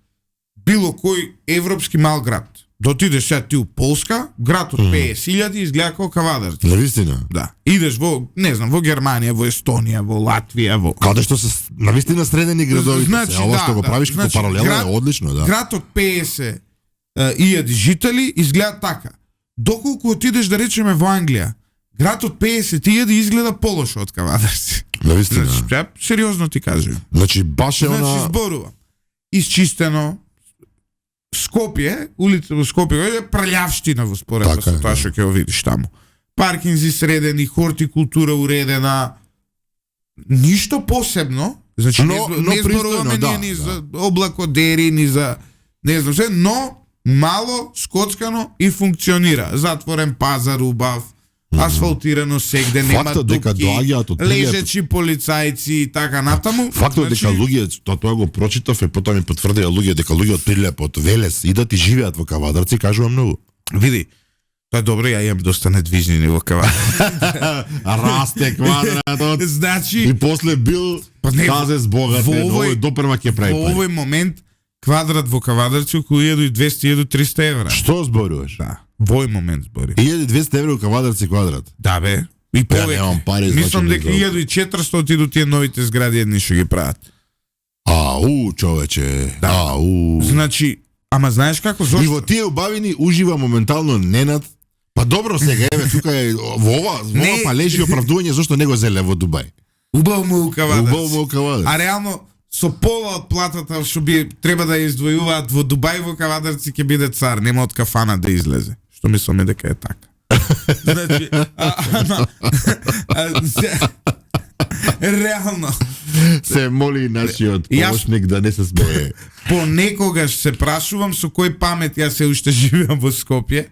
било кој европски мал град. Дотидеш сега ти у Полска, град од 50.000 изгледа како кавадарци. Навистина? Да. Идеш во, не знам, во Германија, во Естонија, во Латвија, во... Каде што се навистина средени градови. Значи, ова што го правиш како паралела е одлично, да. Град од 50.000 жители изгледа така. Доколку отидеш да речеме во Англија, град од 50.000 изгледа полошо од кавадарци. Навистина. Значи, сериозно ти кажувам. Значи баш е Значи зборува. Исчистено. Скопје, улица во Скопје е прљавштина во споредба со тоа што ќе го видиш таму. Паркинзи средени, хортикултура уредена. Ништо посебно. Значи не зборуваме ни за облакодери, ни за не знам се, но мало, скоцкано и функционира. Затворен пазар убав, асфалтирано сегде, нема дупки, лежачи полицајци и така натаму. Фактот дека луѓе, тоа го прочитав и потоа ми потврдија луѓе дека луѓе од Прилеп, од Велес идат и живеат во кавадарци, кажува многу. Види, тоа е добро, ја имам доста недвижнини во кавадарци. Расте квадратот. Значи и после бил казе с богат, овој допрва ќе прави. Во овој момент квадрат во Кавадарци околу 1200-1300 евра. Што зборуваш? Да, вој момент збори. 1200 евра у Кавадарци квадрат. Да бе. И повеќе. Немам пари, мислам дека 1400 иду тие новите згради едни што ги прават. Човече. Да. Значи, ама знаеш како зошто? И во тие убавини ужива моментално Ненад. Па добро сега, еве, тука е во ова па лежи оправдување зашто не го зеле во Дубај. Убаво му у Кавадарци. А реално со пола од платата што би треба да издвојуваат во Дубај во Кавадарци ќе биде цар, нема од кафана да излезе. Што мислиме дека е така. Значи, реално се моли нашиот помошник да не се смее. Понекогаш се прашувам со кој памет јас се уште живеам во Скопје,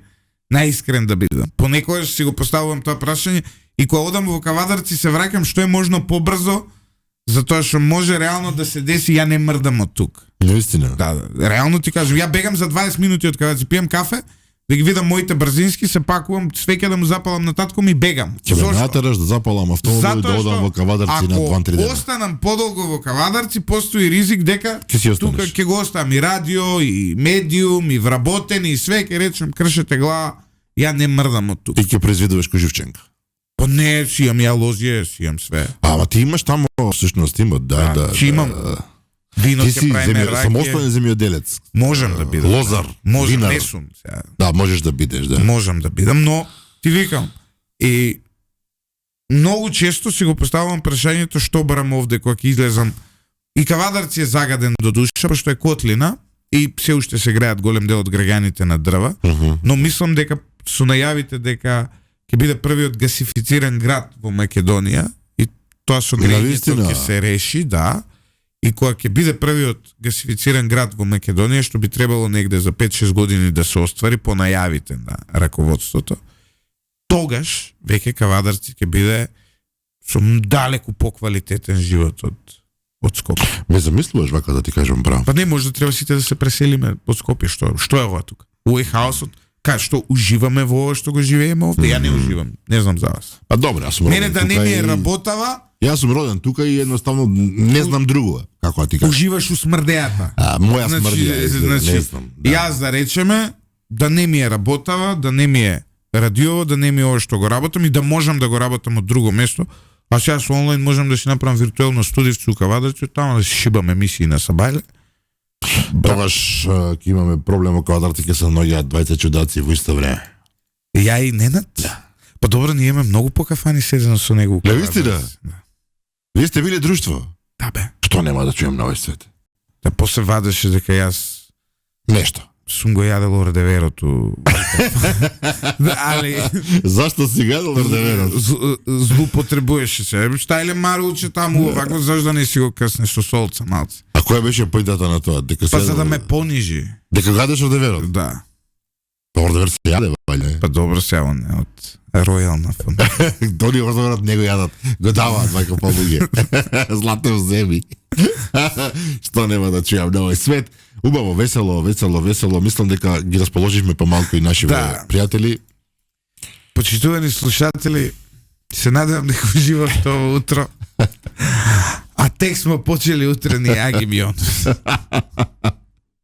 наискрен да бидам. Понекогаш си го поставувам тоа прашање и кога одам во Кавадарци се враќам што е можно побрзо, затоа што може реално да се деси ја не мрдам од тук. Наистина. Да, реално ти кажам, ја бегам за 20 минути од Кавадарци, пијам кафе, да ги видам моите брзински, се пакувам, свеќе да му запалам на татко ми бегам. Ќе ме натераш да запалам автомобил и да одам во Кавадарци на 2-3 дена. Ако останам подолго во Кавадарци, постои ризик дека тука ќе го оставам и радио, и медиум, и вработен, и све, ќе речем, кршете глава, ја не мрдам од тука. И ќе произведуваш Коживченка. Па не, си имам ја лозија, си имам све. Ама ти имаш тамо, всушност има, да. Ти имам вино ќе правиме раке. Самостоен земјоделец. Можам да бидам. Лозар. Можам, не сум. Да, можеш да бидеш, да. Можам да бидам, но ти викам. И многу често си го поставувам прашањето што барам овде кога ќе излезам. И Кавадарци е загаден до душа, пошто е котлина и се уште се греат голем дел од граѓаните на дрва, но мислам дека со најавите дека ќе биде првиот гасифициран град во Македонија и тоа со грејењето ќе се реши, да. И кога ќе биде првиот гасифициран град во Македонија, што би требало негде за 5-6 години да се оствари по најавите на раководството, тогаш веќе Кавадарци ќе биде со далеку поквалитетен живот од Скопје. Ме замислуваш вака да ти кажам право. Па не, може да треба сите да се преселиме од Скопје, што е ова тука? Уејхаусот, што уживаме во ова што го живееме овде? Ја не уживам, не знам за вас. Па добре, јас сум мене да не ми е работава. Јас сум роден тука и едноставно не знам друго, како ти кажам. Уживаш у смрдејата. Моја смрдеја, не знам. Да. Јас да речеме, да не ми е работава, да не ми е радио, да не ми е ова што го работам и да можам да го работам од друго место. А сега со онлайн можам да си направам виртуелно студивче у Кавадарци, тamo да си шибам емисии на Сабајле. Тогаш ќе имаме проблем во Кавадарци, ќе се наоѓаат двајца чудаци во исто време. Ја и Ненад? Да. Па добро, ние имаме многу покафани седено со него. Да. Вие сте били друштво? Да бе. Што нема да чуем на овој свет? Да после вадеше дека јас нешто сум го јадел ордеверото. Али зашто си јадел ордеверото? Злоупотребуваше се. Шта или марулче таму, овако зашто да не си го къснеш со солца малце. А која беше појдата на тоа? Дека па за да ме понижи. Дека гадеш ордеверото? Да. Па ордевер се јаде, вајле. Па добро се он е од ројална фамилија. Тони ордеверот не го јадат, го даваат вака по луѓе. Златно земи. Што нема да чујам на овој свет. Убаво, весело. Мислам дека ги расположивме помалку и наши пријатели. Почитувани слушатели, се надевам дека уживавте ово утро. А тек смо почели утрени Аги Мионов.